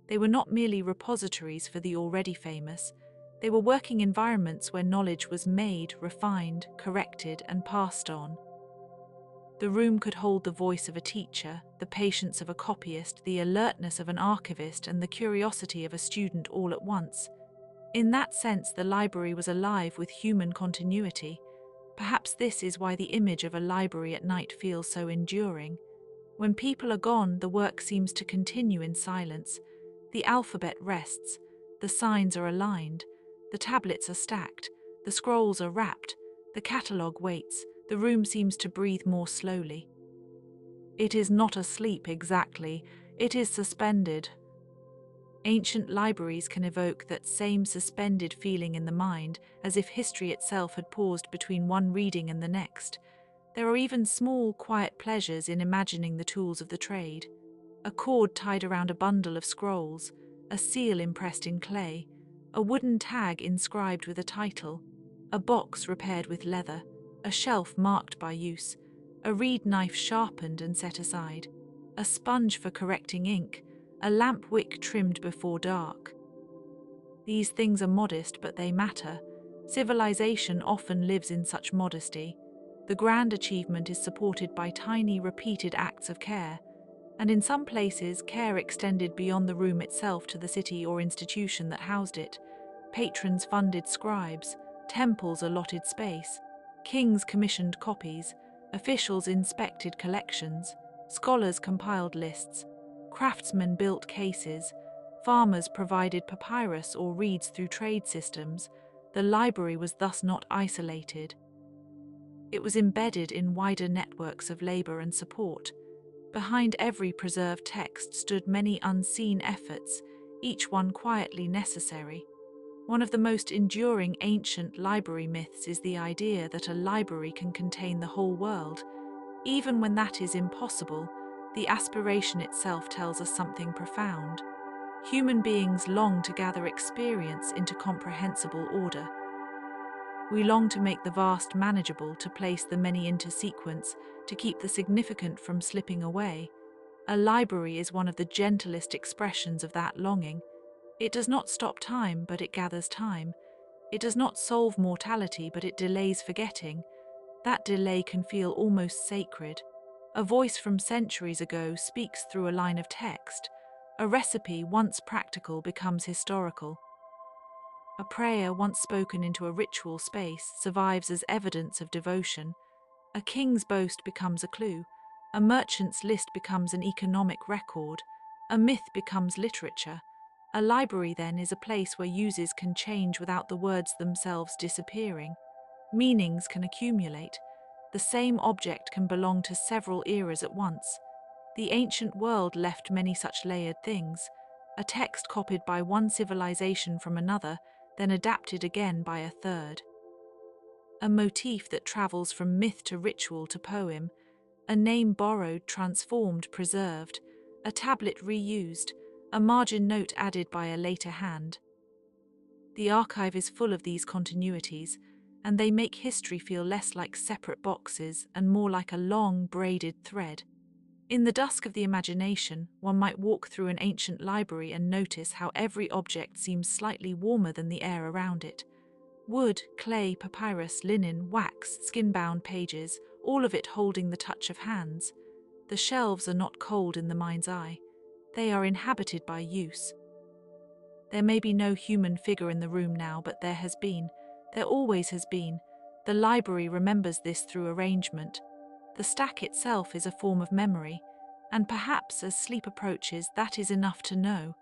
Speaker 1: They were not merely repositories for the already famous. They were working environments where knowledge was made, refined, corrected, and passed on. The room could hold the voice of a teacher, the patience of a copyist, the alertness of an archivist, and the curiosity of a student all at once. In that sense, the library was alive with human continuity. Perhaps this is why the image of a library at night feels so enduring. When people are gone, the work seems to continue in silence. The alphabet rests, the signs are aligned, the tablets are stacked, the scrolls are wrapped, the catalogue waits, the room seems to breathe more slowly. It is not asleep exactly, it is suspended. Ancient libraries can evoke that same suspended feeling in the mind, as if history itself had paused between one reading and the next. There are even small, quiet pleasures in imagining the tools of the trade. A cord tied around a bundle of scrolls, a seal impressed in clay, a wooden tag inscribed with a title, a box repaired with leather, a shelf marked by use, a reed knife sharpened and set aside, a sponge for correcting ink, a lamp wick trimmed before dark. These things are modest, but they matter. Civilization often lives in such modesty. The grand achievement is supported by tiny, repeated acts of care, and in some places, care extended beyond the room itself to the city or institution that housed it. Patrons funded scribes, temples allotted space, kings commissioned copies, officials inspected collections, scholars compiled lists, craftsmen built cases, farmers provided papyrus or reeds through trade systems. The library was thus not isolated. It was embedded in wider networks of labor and support. Behind every preserved text stood many unseen efforts, each one quietly necessary. One of the most enduring ancient library myths is the idea that a library can contain the whole world. Even when that is impossible, the aspiration itself tells us something profound. Human beings long to gather experience into comprehensible order. We long to make the vast manageable, to place the many into sequence, to keep the significant from slipping away. A library is one of the gentlest expressions of that longing. It does not stop time, but it gathers time. It does not solve mortality, but it delays forgetting. That delay can feel almost sacred. A voice from centuries ago speaks through a line of text. A recipe once practical becomes historical. A prayer once spoken into a ritual space survives as evidence of devotion. A king's boast becomes a clue. A merchant's list becomes an economic record. A myth becomes literature. A library, then, is a place where uses can change without the words themselves disappearing. Meanings can accumulate. The same object can belong to several eras at once. The ancient world left many such layered things. A text copied by one civilization from another, then adapted again by a third. A motif that travels from myth to ritual to poem. A name borrowed, transformed, preserved. A tablet reused. A margin note added by a later hand. The archive is full of these continuities, and they make history feel less like separate boxes and more like a long, braided thread. In the dusk of the imagination, one might walk through an ancient library and notice how every object seems slightly warmer than the air around it. Wood, clay, papyrus, linen, wax, skin-bound pages, all of it holding the touch of hands. The shelves are not cold in the mind's eye. They are inhabited by use. There may be no human figure in the room now, but there has been. There always has been. The library remembers this through arrangement. The stack itself is a form of memory, and perhaps as sleep approaches, that is enough to know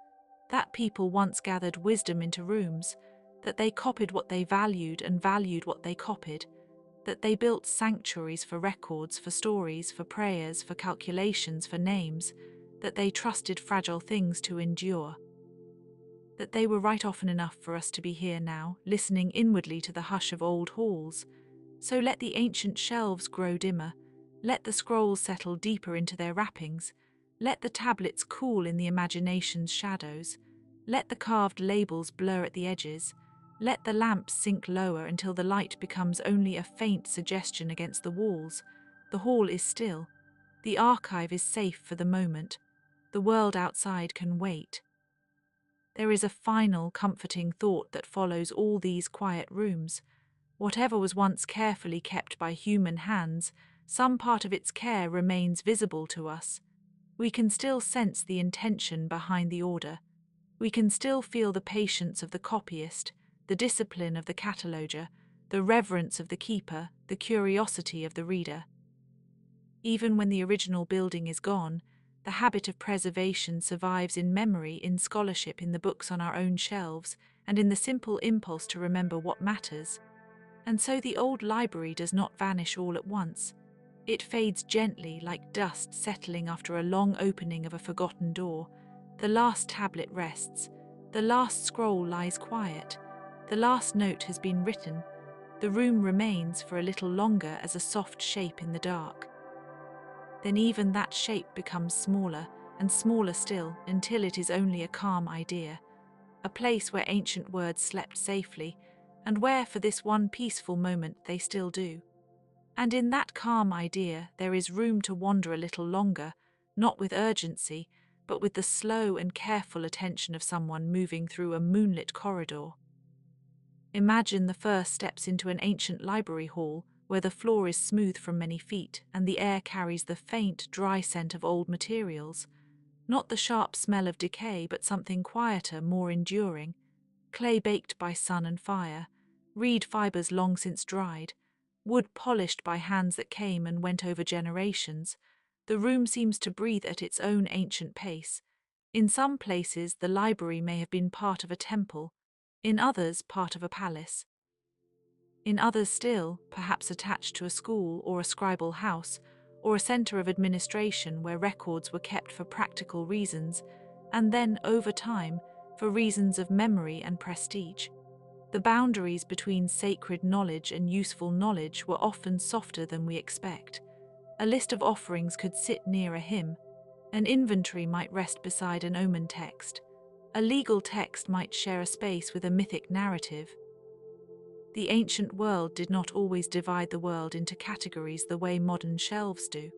Speaker 1: that people once gathered wisdom into rooms, that they copied what they valued and valued what they copied, that they built sanctuaries for records, for stories, for prayers, for calculations, for names, that they trusted fragile things to endure. That they were right often enough for us to be here now, listening inwardly to the hush of old halls. So let the ancient shelves grow dimmer, let the scrolls settle deeper into their wrappings, let the tablets cool in the imagination's shadows, let the carved labels blur at the edges, let the lamps sink lower until the light becomes only a faint suggestion against the walls. The hall is still. The archive is safe for the moment. The world outside can wait. There is a final, comforting thought that follows all these quiet rooms. Whatever was once carefully kept by human hands, some part of its care remains visible to us. We can still sense the intention behind the order. We can still feel the patience of the copyist, the discipline of the cataloger, the reverence of the keeper, the curiosity of the reader. Even when the original building is gone, the habit of preservation survives in memory, in scholarship, in the books on our own shelves, and in the simple impulse to remember what matters. And so the old library does not vanish all at once. It fades gently, like dust settling after a long opening of a forgotten door. The last tablet rests. The last scroll lies quiet. The last note has been written. The room remains for a little longer as a soft shape in the dark. Then even that shape becomes smaller and smaller still, until it is only a calm idea, a place where ancient words slept safely, and where for this one peaceful moment they still do. And in that calm idea there is room to wander a little longer, not with urgency, but with the slow and careful attention of someone moving through a moonlit corridor. Imagine the first steps into an ancient library hall, where the floor is smooth from many feet and the air carries the faint, dry scent of old materials. Not the sharp smell of decay, but something quieter, more enduring. Clay baked by sun and fire, reed fibers long since dried, wood polished by hands that came and went over generations. The room seems to breathe at its own ancient pace. In some places, the library may have been part of a temple, in others, part of a palace. In others still, perhaps attached to a school or a scribal house, or a centre of administration where records were kept for practical reasons, and then, over time, for reasons of memory and prestige. The boundaries between sacred knowledge and useful knowledge were often softer than we expect. A list of offerings could sit near a hymn. An inventory might rest beside an omen text. A legal text might share a space with a mythic narrative. The ancient world did not always divide the world into categories the way modern shelves do.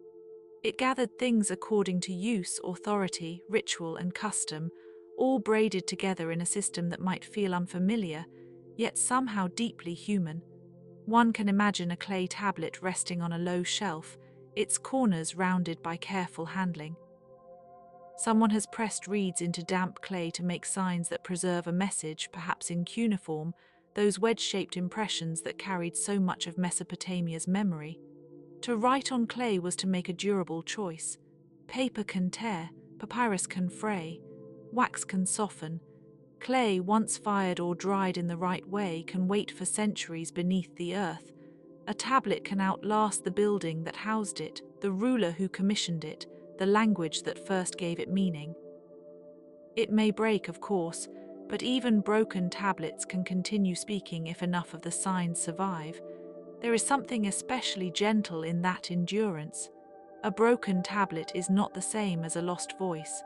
Speaker 1: It gathered things according to use, authority, ritual, and custom, all braided together in a system that might feel unfamiliar, yet somehow deeply human. One can imagine a clay tablet resting on a low shelf, its corners rounded by careful handling. Someone has pressed reeds into damp clay to make signs that preserve a message, perhaps in cuneiform, those wedge-shaped impressions that carried so much of Mesopotamia's memory. To write on clay was to make a durable choice. Paper can tear, papyrus can fray, wax can soften. Clay, once fired or dried in the right way, can wait for centuries beneath the earth. A tablet can outlast the building that housed it, the ruler who commissioned it, the language that first gave it meaning. It may break, of course, but even broken tablets can continue speaking if enough of the signs survive. There is something especially gentle in that endurance. A broken tablet is not the same as a lost voice.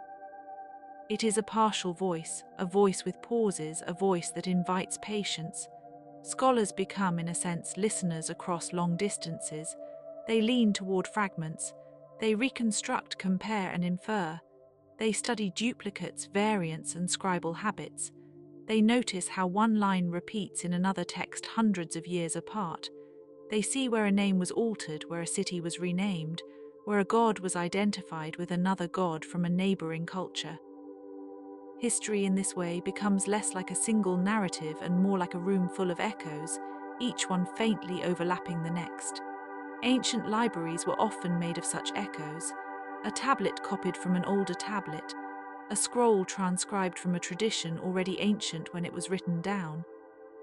Speaker 1: It is a partial voice, a voice with pauses, a voice that invites patience. Scholars become, in a sense, listeners across long distances. They lean toward fragments. They reconstruct, compare, and infer. They study duplicates, variants, and scribal habits. They notice how one line repeats in another text hundreds of years apart. They see where a name was altered, where a city was renamed, where a god was identified with another god from a neighboring culture. History in this way becomes less like a single narrative and more like a room full of echoes, each one faintly overlapping the next. Ancient libraries were often made of such echoes. A tablet copied from an older tablet, a scroll transcribed from a tradition already ancient when it was written down,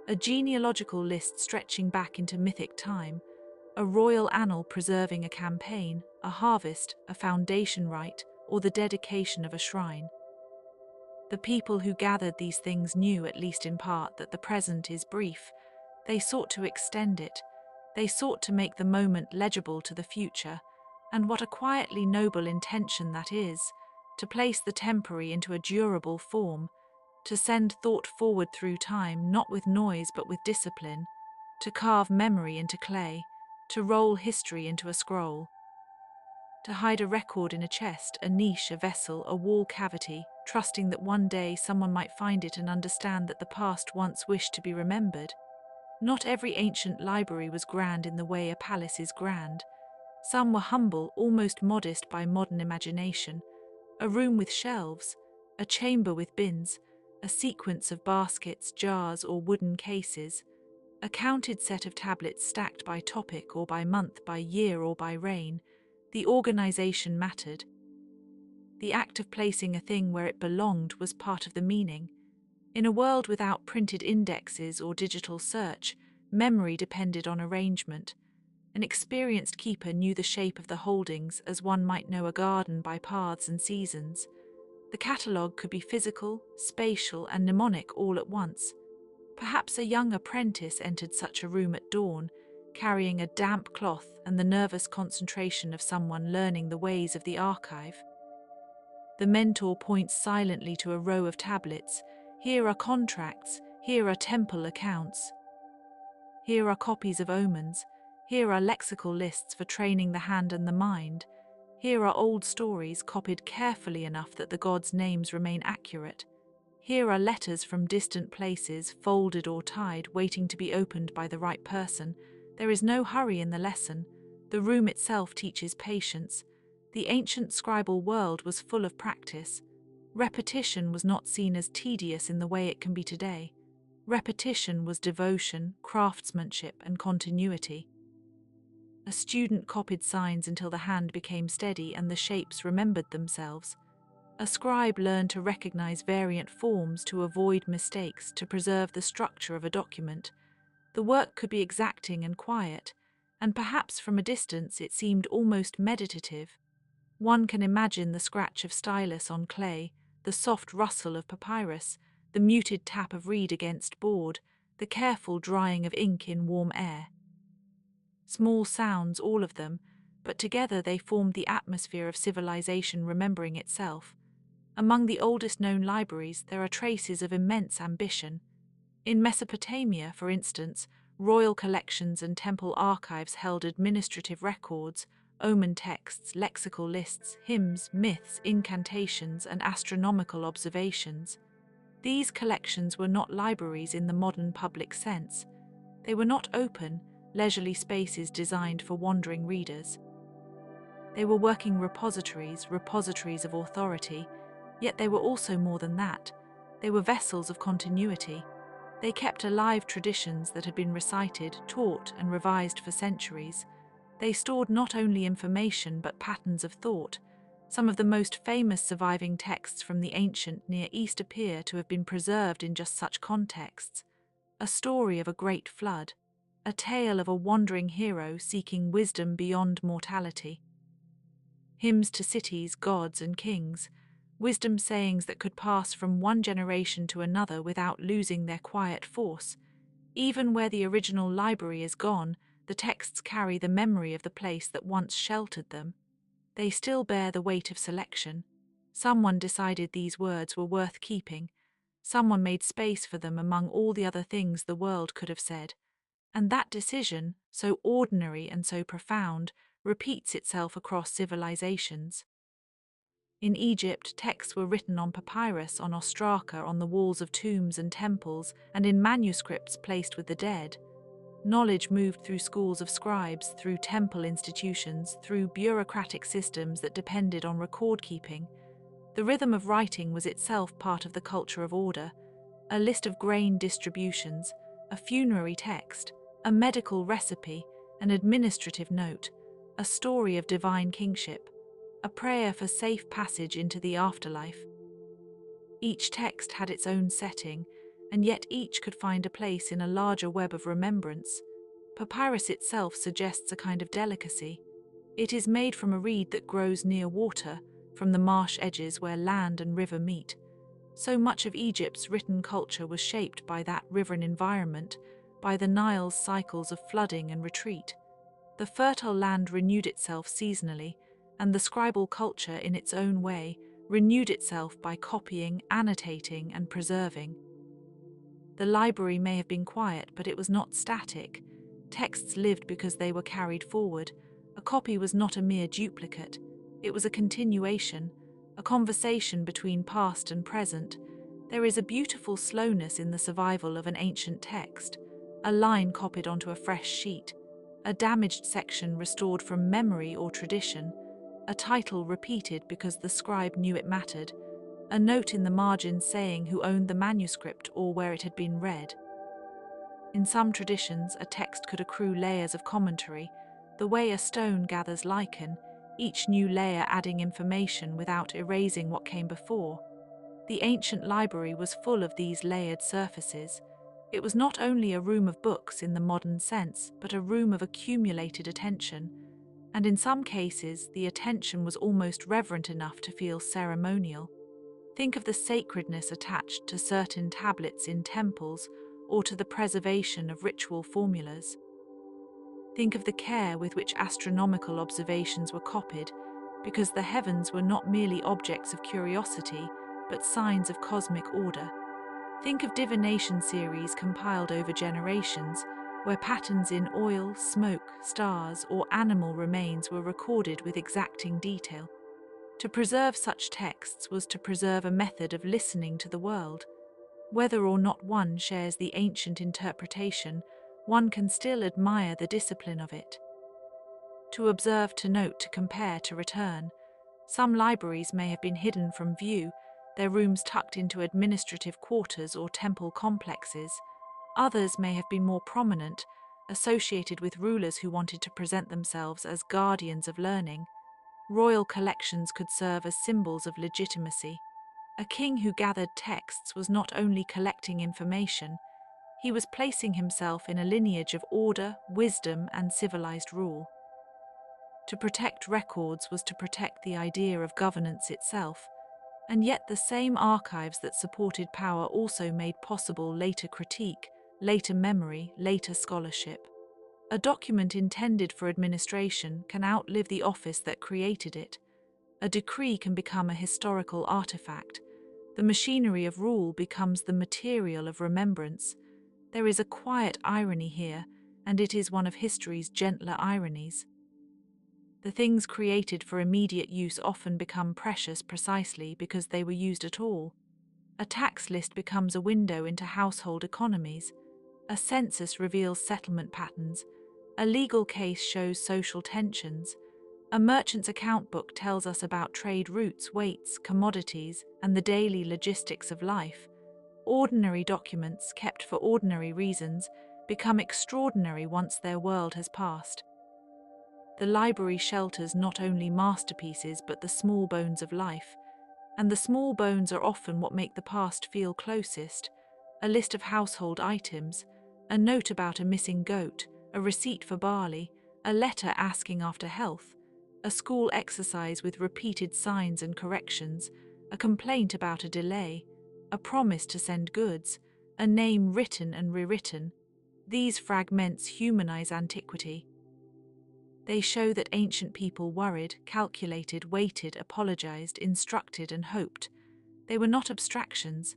Speaker 1: a genealogical list stretching back into mythic time, a royal annal preserving a campaign, a harvest, a foundation rite, or the dedication of a shrine. The people who gathered these things knew, at least in part, that the present is brief. They sought to extend it. They sought to make the moment legible to the future. And what a quietly noble intention that is, to place the temporary into a durable form, to send thought forward through time, not with noise but with discipline, to carve memory into clay, to roll history into a scroll, to hide a record in a chest, a niche, a vessel, a wall cavity, trusting that one day someone might find it and understand that the past once wished to be remembered. Not every ancient library was grand in the way a palace is grand. Some were humble, almost modest by modern imagination. A room with shelves, a chamber with bins, a sequence of baskets, jars, or wooden cases, a counted set of tablets stacked by topic or by month, by year or by reign. The organization mattered. The act of placing a thing where it belonged was part of the meaning. In a world without printed indexes or digital search, memory depended on arrangement. An experienced keeper knew the shape of the holdings as one might know a garden by paths and seasons. The catalogue could be physical, spatial, and mnemonic all at once. Perhaps a young apprentice entered such a room at dawn, carrying a damp cloth and the nervous concentration of someone learning the ways of the archive. The mentor points silently to a row of tablets. Here are contracts, here are temple accounts. Here are copies of omens, here are lexical lists for training the hand and the mind. Here are old stories copied carefully enough that the gods' names remain accurate. Here are letters from distant places, folded or tied, waiting to be opened by the right person. There is no hurry in the lesson. The room itself teaches patience. The ancient scribal world was full of practice. Repetition was not seen as tedious in the way it can be today. Repetition was devotion, craftsmanship, and continuity. A student copied signs until the hand became steady and the shapes remembered themselves. A scribe learned to recognize variant forms, to avoid mistakes, to preserve the structure of a document. The work could be exacting and quiet, and perhaps from a distance it seemed almost meditative. One can imagine the scratch of stylus on clay, the soft rustle of papyrus, the muted tap of reed against board, the careful drying of ink in warm air. Small sounds, all of them, but together they formed the atmosphere of civilization remembering itself. Among the oldest known libraries, there are traces of immense ambition. In Mesopotamia, for instance, royal collections and temple archives held administrative records, omen texts, lexical lists, hymns, myths, incantations, and astronomical observations. These collections were not libraries in the modern public sense. They were not open, leisurely spaces designed for wandering readers. They were working repositories of authority, yet they were also more than that. They were vessels of continuity. They kept alive traditions that had been recited, taught, and revised for centuries. They stored not only information but patterns of thought. Some of the most famous surviving texts from the ancient Near East appear to have been preserved in just such contexts. A story of a great flood, a tale of a wandering hero seeking wisdom beyond mortality. Hymns to cities, gods, and kings, wisdom sayings that could pass from one generation to another without losing their quiet force. Even where the original library is gone, the texts carry the memory of the place that once sheltered them. They still bear the weight of selection. Someone decided these words were worth keeping. Someone made space for them among all the other things the world could have said. And that decision, so ordinary and so profound, repeats itself across civilizations. In Egypt, texts were written on papyrus, on ostraka, on the walls of tombs and temples, and in manuscripts placed with the dead. Knowledge moved through schools of scribes, through temple institutions, through bureaucratic systems that depended on record-keeping. The rhythm of writing was itself part of the culture of order. A list of grain distributions, a funerary text, a medical recipe, an administrative note, a story of divine kingship, a prayer for safe passage into the afterlife. Each text had its own setting, and yet each could find a place in a larger web of remembrance. Papyrus itself suggests a kind of delicacy. It is made from a reed that grows near water, from the marsh edges where land and river meet. So much of Egypt's written culture was shaped by that riverine environment, by the Nile's cycles of flooding and retreat. The fertile land renewed itself seasonally, and the scribal culture, in its own way, renewed itself by copying, annotating, and preserving. The library may have been quiet, but it was not static. Texts lived because they were carried forward. A copy was not a mere duplicate. It was a continuation, a conversation between past and present. There is a beautiful slowness in the survival of an ancient text, a line copied onto a fresh sheet, a damaged section restored from memory or tradition, a title repeated because the scribe knew it mattered, a note in the margin saying who owned the manuscript or where it had been read. In some traditions, a text could accrue layers of commentary, the way a stone gathers lichen, each new layer adding information without erasing what came before. The ancient library was full of these layered surfaces. It was not only a room of books in the modern sense, but a room of accumulated attention. And in some cases, the attention was almost reverent enough to feel ceremonial. Think of the sacredness attached to certain tablets in temples or to the preservation of ritual formulas. Think of the care with which astronomical observations were copied, because the heavens were not merely objects of curiosity, but signs of cosmic order. Think of divination series compiled over generations, where patterns in oil, smoke, stars, or animal remains were recorded with exacting detail. To preserve such texts was to preserve a method of listening to the world. Whether or not one shares the ancient interpretation, one can still admire the discipline of it. To observe, to note, to compare, to return. Some libraries may have been hidden from view, their rooms tucked into administrative quarters or temple complexes. Others may have been more prominent, associated with rulers who wanted to present themselves as guardians of learning. Royal collections could serve as symbols of legitimacy. A king who gathered texts was not only collecting information, he was placing himself in a lineage of order, wisdom, and civilized rule. To protect records was to protect the idea of governance itself, and yet the same archives that supported power also made possible later critique, later memory, later scholarship. A document intended for administration can outlive the office that created it. A decree can become a historical artifact. The machinery of rule becomes the material of remembrance. There is a quiet irony here, and it is one of history's gentler ironies. The things created for immediate use often become precious precisely because they were used at all. A tax list becomes a window into household economies. A census reveals settlement patterns. A legal case shows social tensions. A merchant's account book tells us about trade routes, weights, commodities, and the daily logistics of life. Ordinary documents, kept for ordinary reasons, become extraordinary once their world has passed. The library shelters not only masterpieces but the small bones of life, and the small bones are often what make the past feel closest. A list of household items, a note about a missing goat, a receipt for barley, a letter asking after health, a school exercise with repeated signs and corrections, a complaint about a delay, a promise to send goods, a name written and rewritten. These fragments humanize antiquity. They show that ancient people worried, calculated, waited, apologized, instructed, and hoped. They were not abstractions.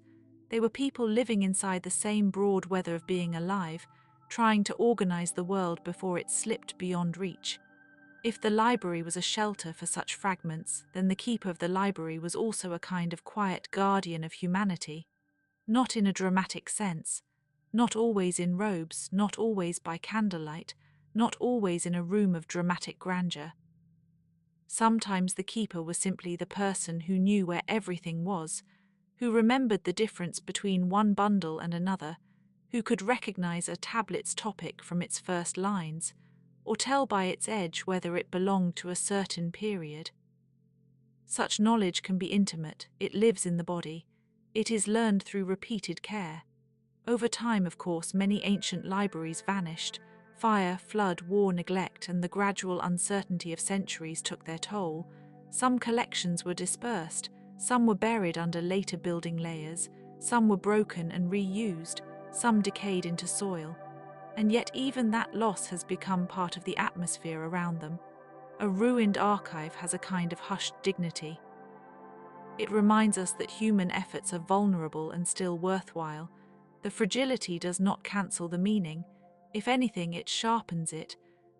Speaker 1: They were people living inside the same broad weather of being alive, trying to organize the world before it slipped beyond reach. If the library was a shelter for such fragments, then the keeper of the library was also a kind of quiet guardian of humanity. Not in a dramatic sense, not always in robes, not always by candlelight, not always in a room of dramatic grandeur. Sometimes the keeper was simply the person who knew where everything was, who remembered the difference between one bundle and another, who could recognize a tablet's topic from its first lines, or tell by its edge whether it belonged to a certain period. Such knowledge can be intimate, it lives in the body, it is learned through repeated care. Over time, of course, many ancient libraries vanished. Fire, flood, war, neglect, and the gradual uncertainty of centuries took their toll. Some collections were dispersed, some were buried under later building layers, some were broken and reused, some decayed into soil. And yet even that loss has become part of the atmosphere around them. A ruined archive has a kind of hushed dignity. It reminds us that human efforts are vulnerable and still worthwhile. The fragility does not cancel the meaning. If anything, it sharpens it.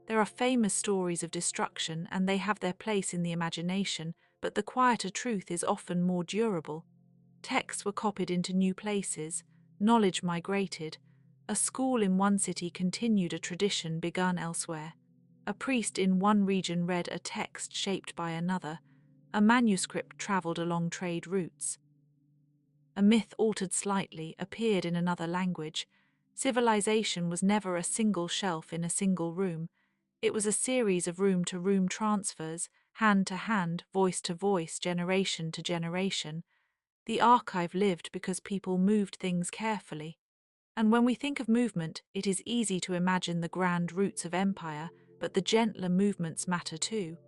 Speaker 1: There are famous stories of destruction, and they have their place in the imagination, but the quieter truth is often more durable. Texts were copied into new places, knowledge migrated. A school in one city continued a tradition begun elsewhere. A priest in one region read a text shaped by another. A manuscript traveled along trade routes. A myth altered slightly appeared in another language. Civilization was never a single shelf in a single room. It was a series of room-to-room transfers, hand to hand, voice to voice, generation to generation. The archive lived because people moved things carefully. And when we think of movement, it is easy to imagine the grand roots of empire, but the gentler movements matter too.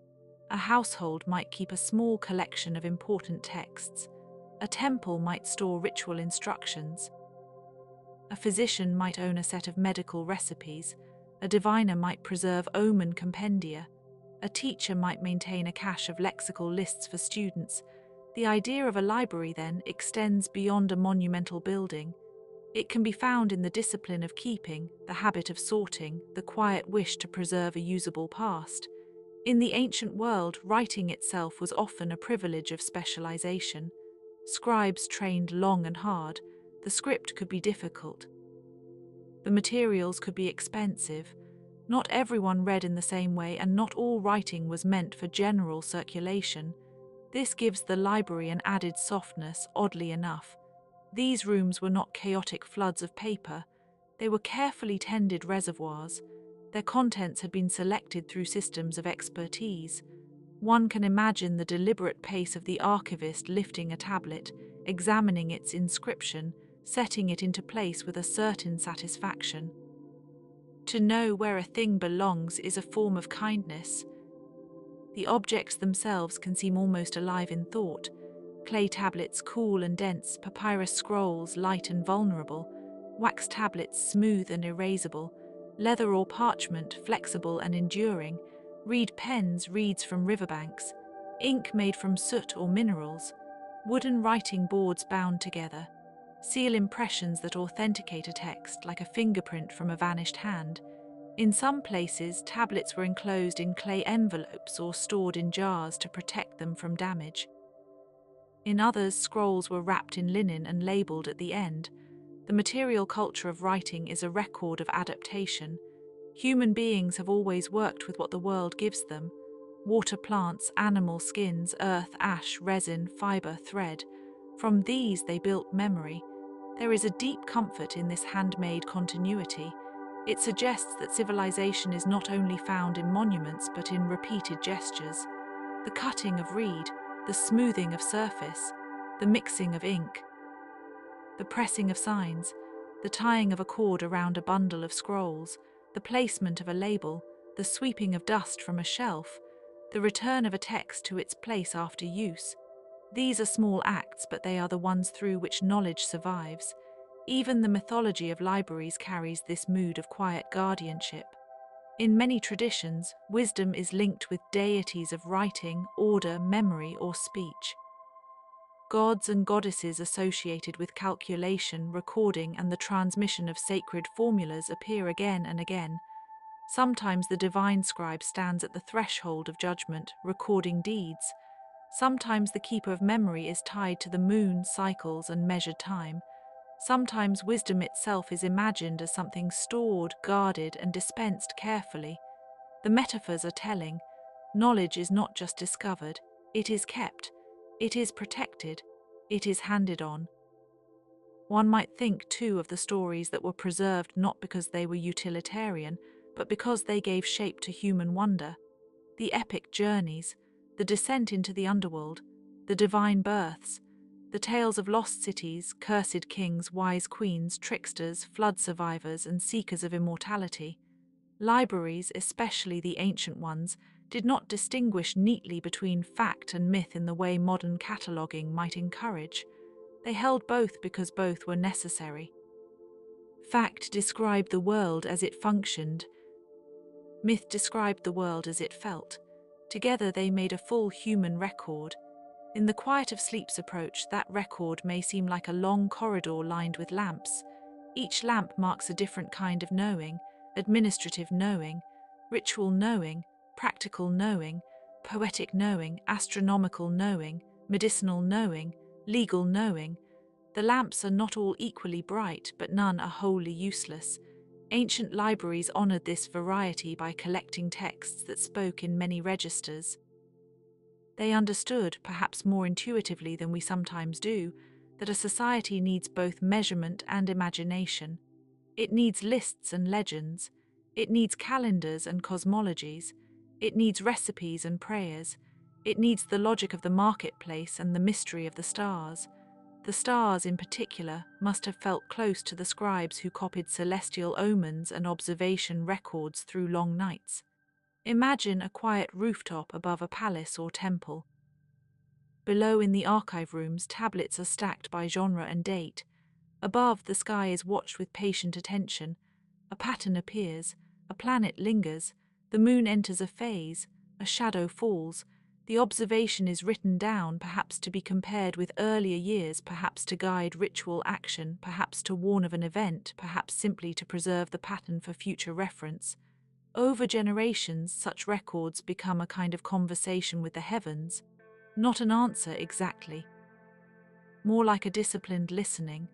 Speaker 1: A household might keep a small collection of important texts. A temple might store ritual instructions. A physician might own a set of medical recipes. A diviner might preserve omen compendia. A teacher might maintain a cache of lexical lists for students. The idea of a library, then, extends beyond a monumental building. It can be found in the discipline of keeping, the habit of sorting, the quiet wish to preserve a usable past. In the ancient world, writing itself was often a privilege of specialization. Scribes trained long and hard. The script could be difficult. The materials could be expensive. Not everyone read in the same way, and not all writing was meant for general circulation. This gives the library an added softness, oddly enough. These rooms were not chaotic floods of paper. They were carefully tended reservoirs. Their contents had been selected through systems of expertise. One can imagine the deliberate pace of the archivist lifting a tablet, examining its inscription, setting it into place with a certain satisfaction. To know where a thing belongs is a form of kindness. The objects themselves can seem almost alive in thought. Clay tablets, cool and dense, papyrus scrolls, light and vulnerable. wax tablets smooth and erasable, leather or parchment flexible and enduring, reed pens, reeds from riverbanks, ink made from soot or minerals, wooden writing boards bound together, seal impressions that authenticate a text like a fingerprint from a vanished hand. In some places, tablets were enclosed in clay envelopes or stored in jars to protect them from damage. In others, scrolls were wrapped in linen and labeled at the end. The material culture of writing is a record of adaptation. Human beings have always worked with what the world gives them: water, plants, animal skins, earth, ash, resin, fiber, thread. From these they built memory. There is a deep comfort in this handmade continuity. It suggests that civilization is not only found in monuments but in repeated gestures. The cutting of reed, the smoothing of surface, the mixing of ink, the pressing of signs, the tying of a cord around a bundle of scrolls, the placement of a label, the sweeping of dust from a shelf, the return of a text to its place after use. These are small acts, but they are the ones through which knowledge survives. Even the mythology of libraries carries this mood of quiet guardianship. In many traditions, wisdom is linked with deities of writing, order, memory, or speech. Gods and goddesses associated with calculation, recording, and the transmission of sacred formulas appear again and again. Sometimes the divine scribe stands at the threshold of judgment, recording deeds. Sometimes the keeper of memory is tied to the moon, cycles, and measured time. Sometimes wisdom itself is imagined as something stored, guarded, and dispensed carefully. The metaphors are telling. Knowledge is not just discovered, it is kept, it is protected, it is handed on. One might think, too, of the stories that were preserved not because they were utilitarian, but because they gave shape to human wonder. The epic journeys, the descent into the underworld, the divine births, the tales of lost cities, cursed kings, wise queens, tricksters, flood survivors, and seekers of immortality. Libraries, especially the ancient ones, did not distinguish neatly between fact and myth in the way modern cataloguing might encourage. They held both because both were necessary. Fact described the world as it functioned. Myth described the world as it felt. Together they made a full human record. In the quiet of sleep's approach, that record may seem like a long corridor lined with lamps. Each lamp marks a different kind of knowing: administrative knowing, ritual knowing, practical knowing, poetic knowing, astronomical knowing, medicinal knowing, legal knowing. The lamps are not all equally bright, but none are wholly useless. Ancient libraries honored this variety by collecting texts that spoke in many registers. They understood, perhaps more intuitively than we sometimes do, that a society needs both measurement and imagination. It needs lists and legends. It needs calendars and cosmologies. It needs recipes and prayers. It needs the logic of the marketplace and the mystery of the stars. The stars, in particular, must have felt close to the scribes who copied celestial omens and observation records through long nights. Imagine a quiet rooftop above a palace or temple. Below, in the archive rooms, tablets are stacked by genre and date. Above, the sky is watched with patient attention. A pattern appears, a planet lingers, the moon enters a phase, a shadow falls. The observation is written down, perhaps to be compared with earlier years, perhaps to guide ritual action, perhaps to warn of an event, perhaps simply to preserve the pattern for future reference. Over generations, such records become a kind of conversation with the heavens. Not an answer exactly. More like a disciplined listening.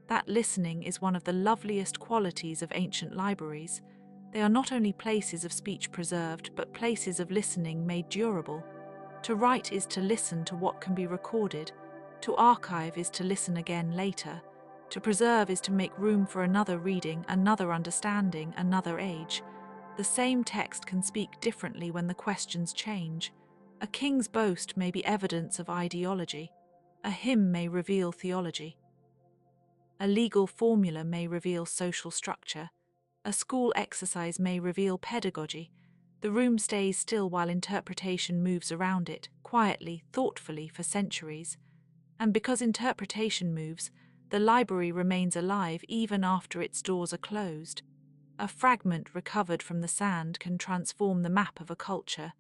Speaker 1: That listening is one of the loveliest qualities of ancient libraries. They are not only places of speech preserved, but places of listening made durable. To write is to listen to what can be recorded. To archive is to listen again later. To preserve is to make room for another reading, another understanding, another age. The same text can speak differently when the questions change. A king's boast may be evidence of ideology. A hymn may reveal theology. A legal formula may reveal social structure. A school exercise may reveal pedagogy. The room stays still while interpretation moves around it, quietly, thoughtfully, for centuries. And because interpretation moves, the library remains alive even after its doors are closed. A fragment recovered from the sand can transform the map of a culture.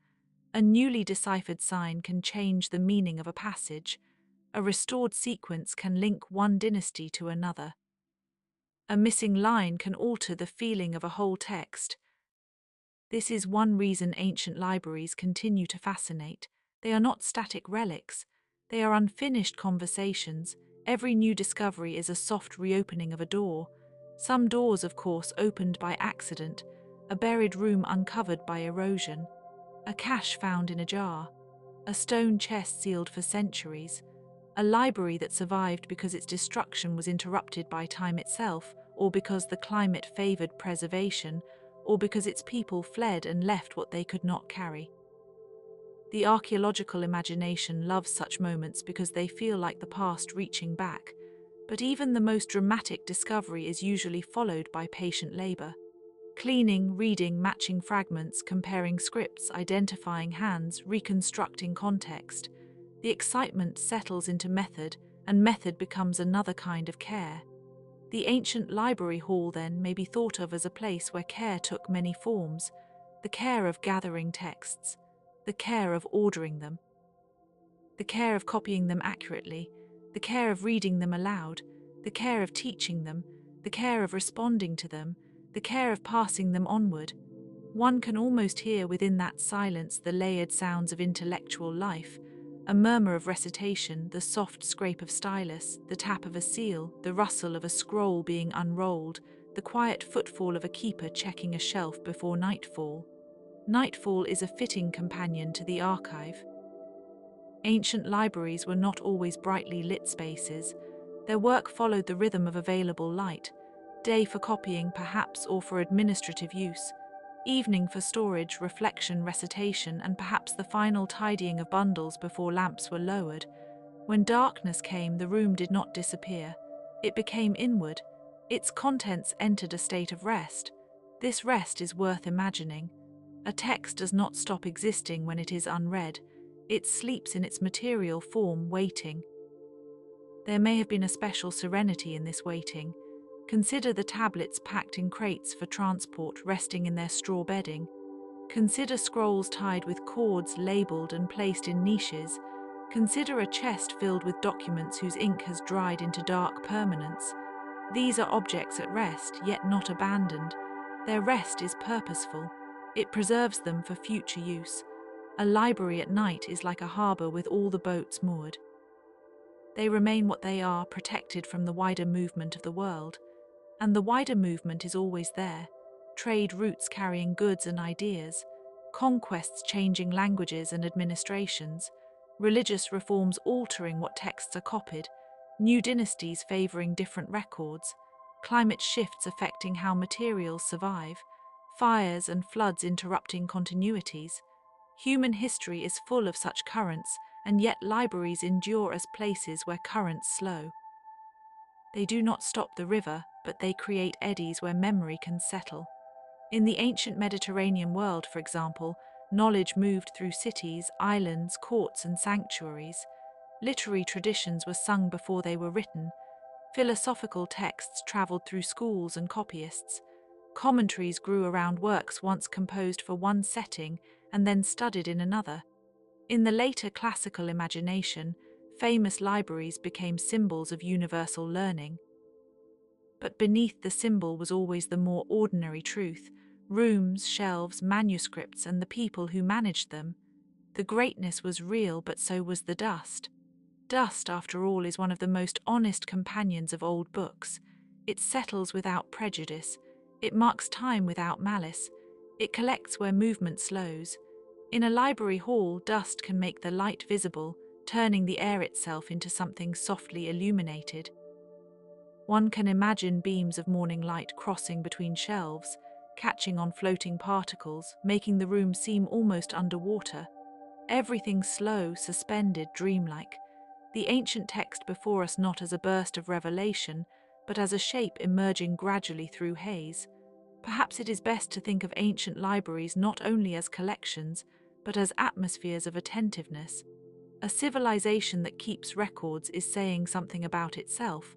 Speaker 1: A newly deciphered sign can change the meaning of a passage. A restored sequence can link one dynasty to another. A missing line can alter the feeling of a whole text. This is one reason ancient libraries continue to fascinate. They are not static relics. They are unfinished conversations. Every new discovery is a soft reopening of a door. Some doors, of course, opened by accident, a buried room uncovered by erosion, a cache found in a jar, a stone chest sealed for centuries, a library that survived because its destruction was interrupted by time itself, or because the climate favored preservation, or because its people fled and left what they could not carry. The archaeological imagination loves such moments because they feel like the past reaching back, but even the most dramatic discovery is usually followed by patient labor. Cleaning, reading, matching fragments, comparing scripts, identifying hands, reconstructing context. The excitement settles into method, and method becomes another kind of care. The ancient library hall, then, may be thought of as a place where care took many forms: the care of gathering texts, the care of ordering them, the care of copying them accurately, the care of reading them aloud, the care of teaching them, the care of responding to them, the care of passing them onward. One can almost hear within that silence the layered sounds of intellectual life, a murmur of recitation, the soft scrape of stylus, the tap of a seal, the rustle of a scroll being unrolled, the quiet footfall of a keeper checking a shelf before nightfall. Nightfall is a fitting companion to the archive. Ancient libraries were not always brightly lit spaces. Their work followed the rhythm of available light, day for copying perhaps, or for administrative use, evening for storage, reflection, recitation, and perhaps the final tidying of bundles before lamps were lowered. When darkness came, the room did not disappear. It became inward. Its contents entered a state of rest. This rest is worth imagining. A text does not stop existing when it is unread. It sleeps in its material form, waiting. There may have been a special serenity in this waiting. Consider the tablets packed in crates for transport resting in their straw bedding. Consider scrolls tied with cords labeled and placed in niches. Consider a chest filled with documents whose ink has dried into dark permanence. These are objects at rest, yet not abandoned. Their rest is purposeful. It preserves them for future use. A library at night is like a harbour with all the boats moored. They remain what they are, protected from the wider movement of the world. And the wider movement is always there. Trade routes carrying goods and ideas, conquests changing languages and administrations, religious reforms altering what texts are copied, new dynasties favouring different records, climate shifts affecting how materials survive, fires and floods interrupting continuities. Human history is full of such currents, and yet libraries endure as places where currents slow. They do not stop the river, but they create eddies where memory can settle. In the ancient Mediterranean world, for example, knowledge moved through cities, islands, courts, and sanctuaries. Literary traditions were sung before they were written. Philosophical texts traveled through schools and copyists. Commentaries grew around works once composed for one setting and then studied in another. In the later classical imagination, famous libraries became symbols of universal learning. But beneath the symbol was always the more ordinary truth: rooms, shelves, manuscripts, and the people who managed them. The greatness was real, but so was the dust. Dust, after all, is one of the most honest companions of old books. It settles without prejudice. It marks time without malice. It collects where movement slows. In a library hall, dust can make the light visible, turning the air itself into something softly illuminated. One can imagine beams of morning light crossing between shelves, catching on floating particles, making the room seem almost underwater. Everything slow, suspended, dreamlike. The ancient text before us not as a burst of revelation, but as a shape emerging gradually through haze. Perhaps it is best to think of ancient libraries not only as collections, but as atmospheres of attentiveness. A civilization that keeps records is saying something about itself.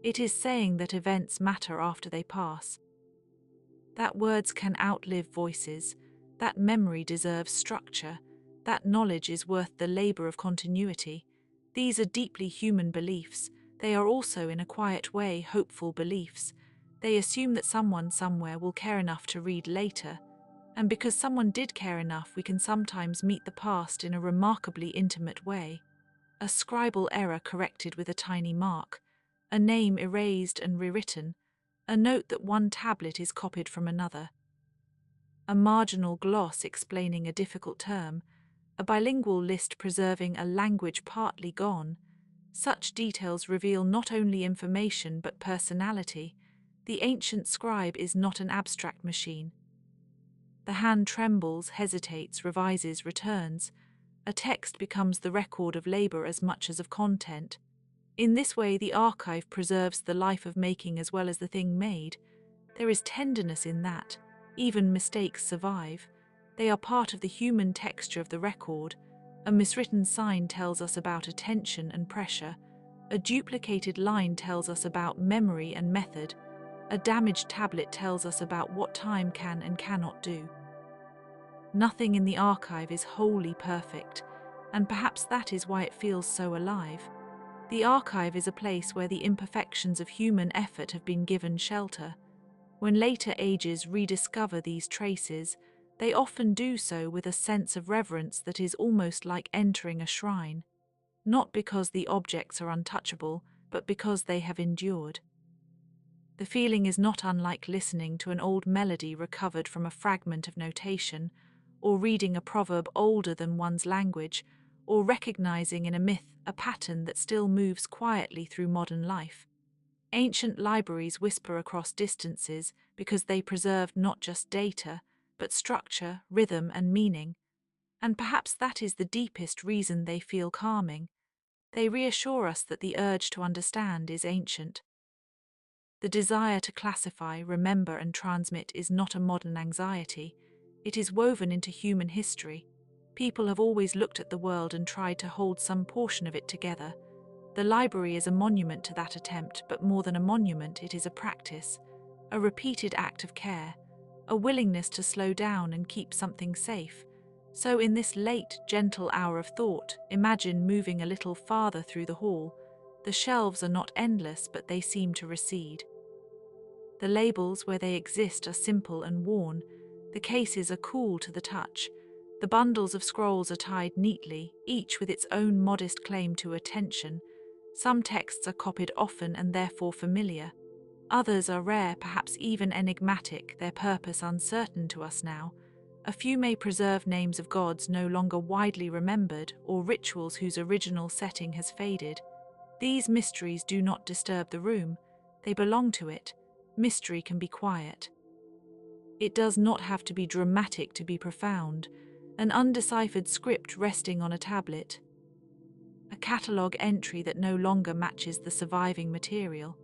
Speaker 1: It is saying that events matter after they pass, that words can outlive voices, that memory deserves structure, that knowledge is worth the labor of continuity. These are deeply human beliefs. They are also, in a quiet way, hopeful beliefs. They assume that someone somewhere will care enough to read later, and because someone did care enough, we can sometimes meet the past in a remarkably intimate way. A scribal error corrected with a tiny mark, a name erased and rewritten, a note that one tablet is copied from another, a marginal gloss explaining a difficult term, a bilingual list preserving a language partly gone. Such details reveal not only information but personality. The ancient scribe is not an abstract machine. The hand trembles, hesitates, revises, returns. A text becomes the record of labor as much as of content. In this way, the archive preserves the life of making as well as the thing made. There is tenderness in that. Even mistakes survive. They are part of the human texture of the record. A miswritten sign tells us about attention and pressure. A duplicated line tells us about memory and method. A damaged tablet tells us about what time can and cannot do. Nothing in the archive is wholly perfect, and perhaps that is why it feels so alive. The archive is a place where the imperfections of human effort have been given shelter. When later ages rediscover these traces, they often do so with a sense of reverence that is almost like entering a shrine, not because the objects are untouchable, but because they have endured. The feeling is not unlike listening to an old melody recovered from a fragment of notation, or reading a proverb older than one's language, or recognizing in a myth a pattern that still moves quietly through modern life. Ancient libraries whisper across distances because they preserved not just data, but structure, rhythm, and meaning. And perhaps that is the deepest reason they feel calming. They reassure us that the urge to understand is ancient. The desire to classify, remember, and transmit is not a modern anxiety. It is woven into human history. People have always looked at the world and tried to hold some portion of it together. The library is a monument to that attempt, but more than a monument, it is a practice, a repeated act of care, a willingness to slow down and keep something safe. So in this late, gentle hour of thought, imagine moving a little farther through the hall. The shelves are not endless, but they seem to recede. The labels, where they exist, are simple and worn. The cases are cool to the touch. The bundles of scrolls are tied neatly, each with its own modest claim to attention. Some texts are copied often and therefore familiar. Others are rare, perhaps even enigmatic, their purpose uncertain to us now. A few may preserve names of gods no longer widely remembered, or rituals whose original setting has faded. These mysteries do not disturb the room. They belong to it. Mystery can be quiet. It does not have to be dramatic to be profound. An undeciphered script resting on a tablet. A catalogue entry that no longer matches the surviving material.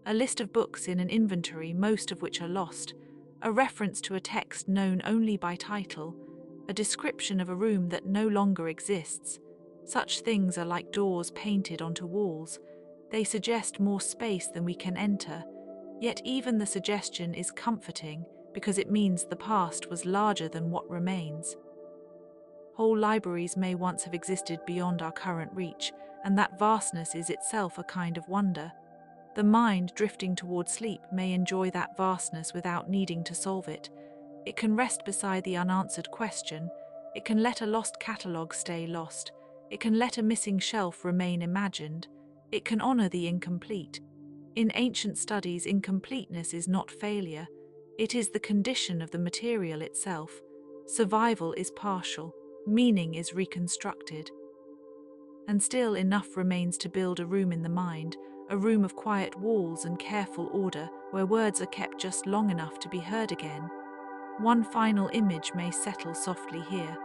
Speaker 1: A list of books in an inventory, most of which are lost. A reference to a text known only by title. A description of a room that no longer exists. Such things are like doors painted onto walls. They suggest more space than we can enter. Yet even the suggestion is comforting because it means the past was larger than what remains. Whole libraries may once have existed beyond our current reach, and that vastness is itself a kind of wonder. The mind, drifting toward sleep, may enjoy that vastness without needing to solve it. It can rest beside the unanswered question. It can let a lost catalogue stay lost. It can let a missing shelf remain imagined. It can honor the incomplete. In ancient studies, incompleteness is not failure. It is the condition of the material itself. Survival is partial. Meaning is reconstructed. And still enough remains to build a room in the mind, a room of quiet walls and careful order, where words are kept just long enough to be heard again. One final image may settle softly here.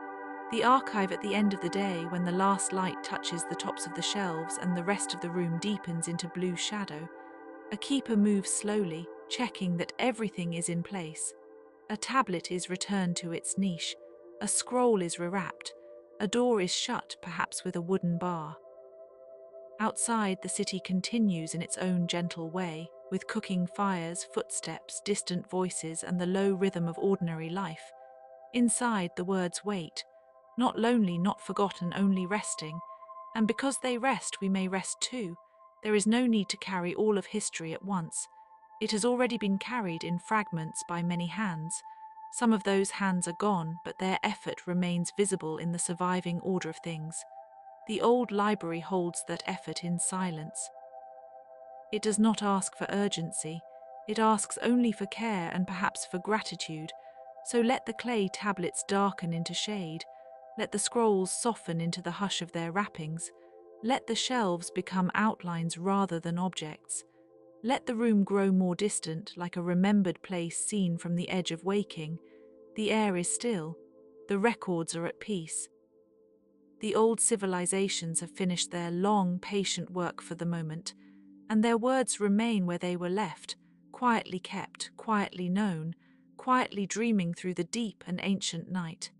Speaker 1: The archive at the end of the day, when the last light touches the tops of the shelves and the rest of the room deepens into blue shadow. A keeper moves slowly, checking that everything is in place. A tablet is returned to its niche. A scroll is rewrapped. A door is shut, perhaps with a wooden bar. Outside, the city continues in its own gentle way, with cooking fires, footsteps, distant voices, and the low rhythm of ordinary life. Inside, the words wait, not lonely, not forgotten, only resting. And because they rest, we may rest too. There is no need to carry all of history at once. It has already been carried in fragments by many hands. Some of those hands are gone, but their effort remains visible in the surviving order of things. The old library holds that effort in silence. It does not ask for urgency. It asks only for care and perhaps for gratitude. So let the clay tablets darken into shade. Let the scrolls soften into the hush of their wrappings. Let the shelves become outlines rather than objects. Let the room grow more distant, like a remembered place seen from the edge of waking. The air is still. The records are at peace. The old civilizations have finished their long, patient work for the moment, and their words remain where they were left, quietly kept, quietly known, quietly dreaming through the deep and ancient night.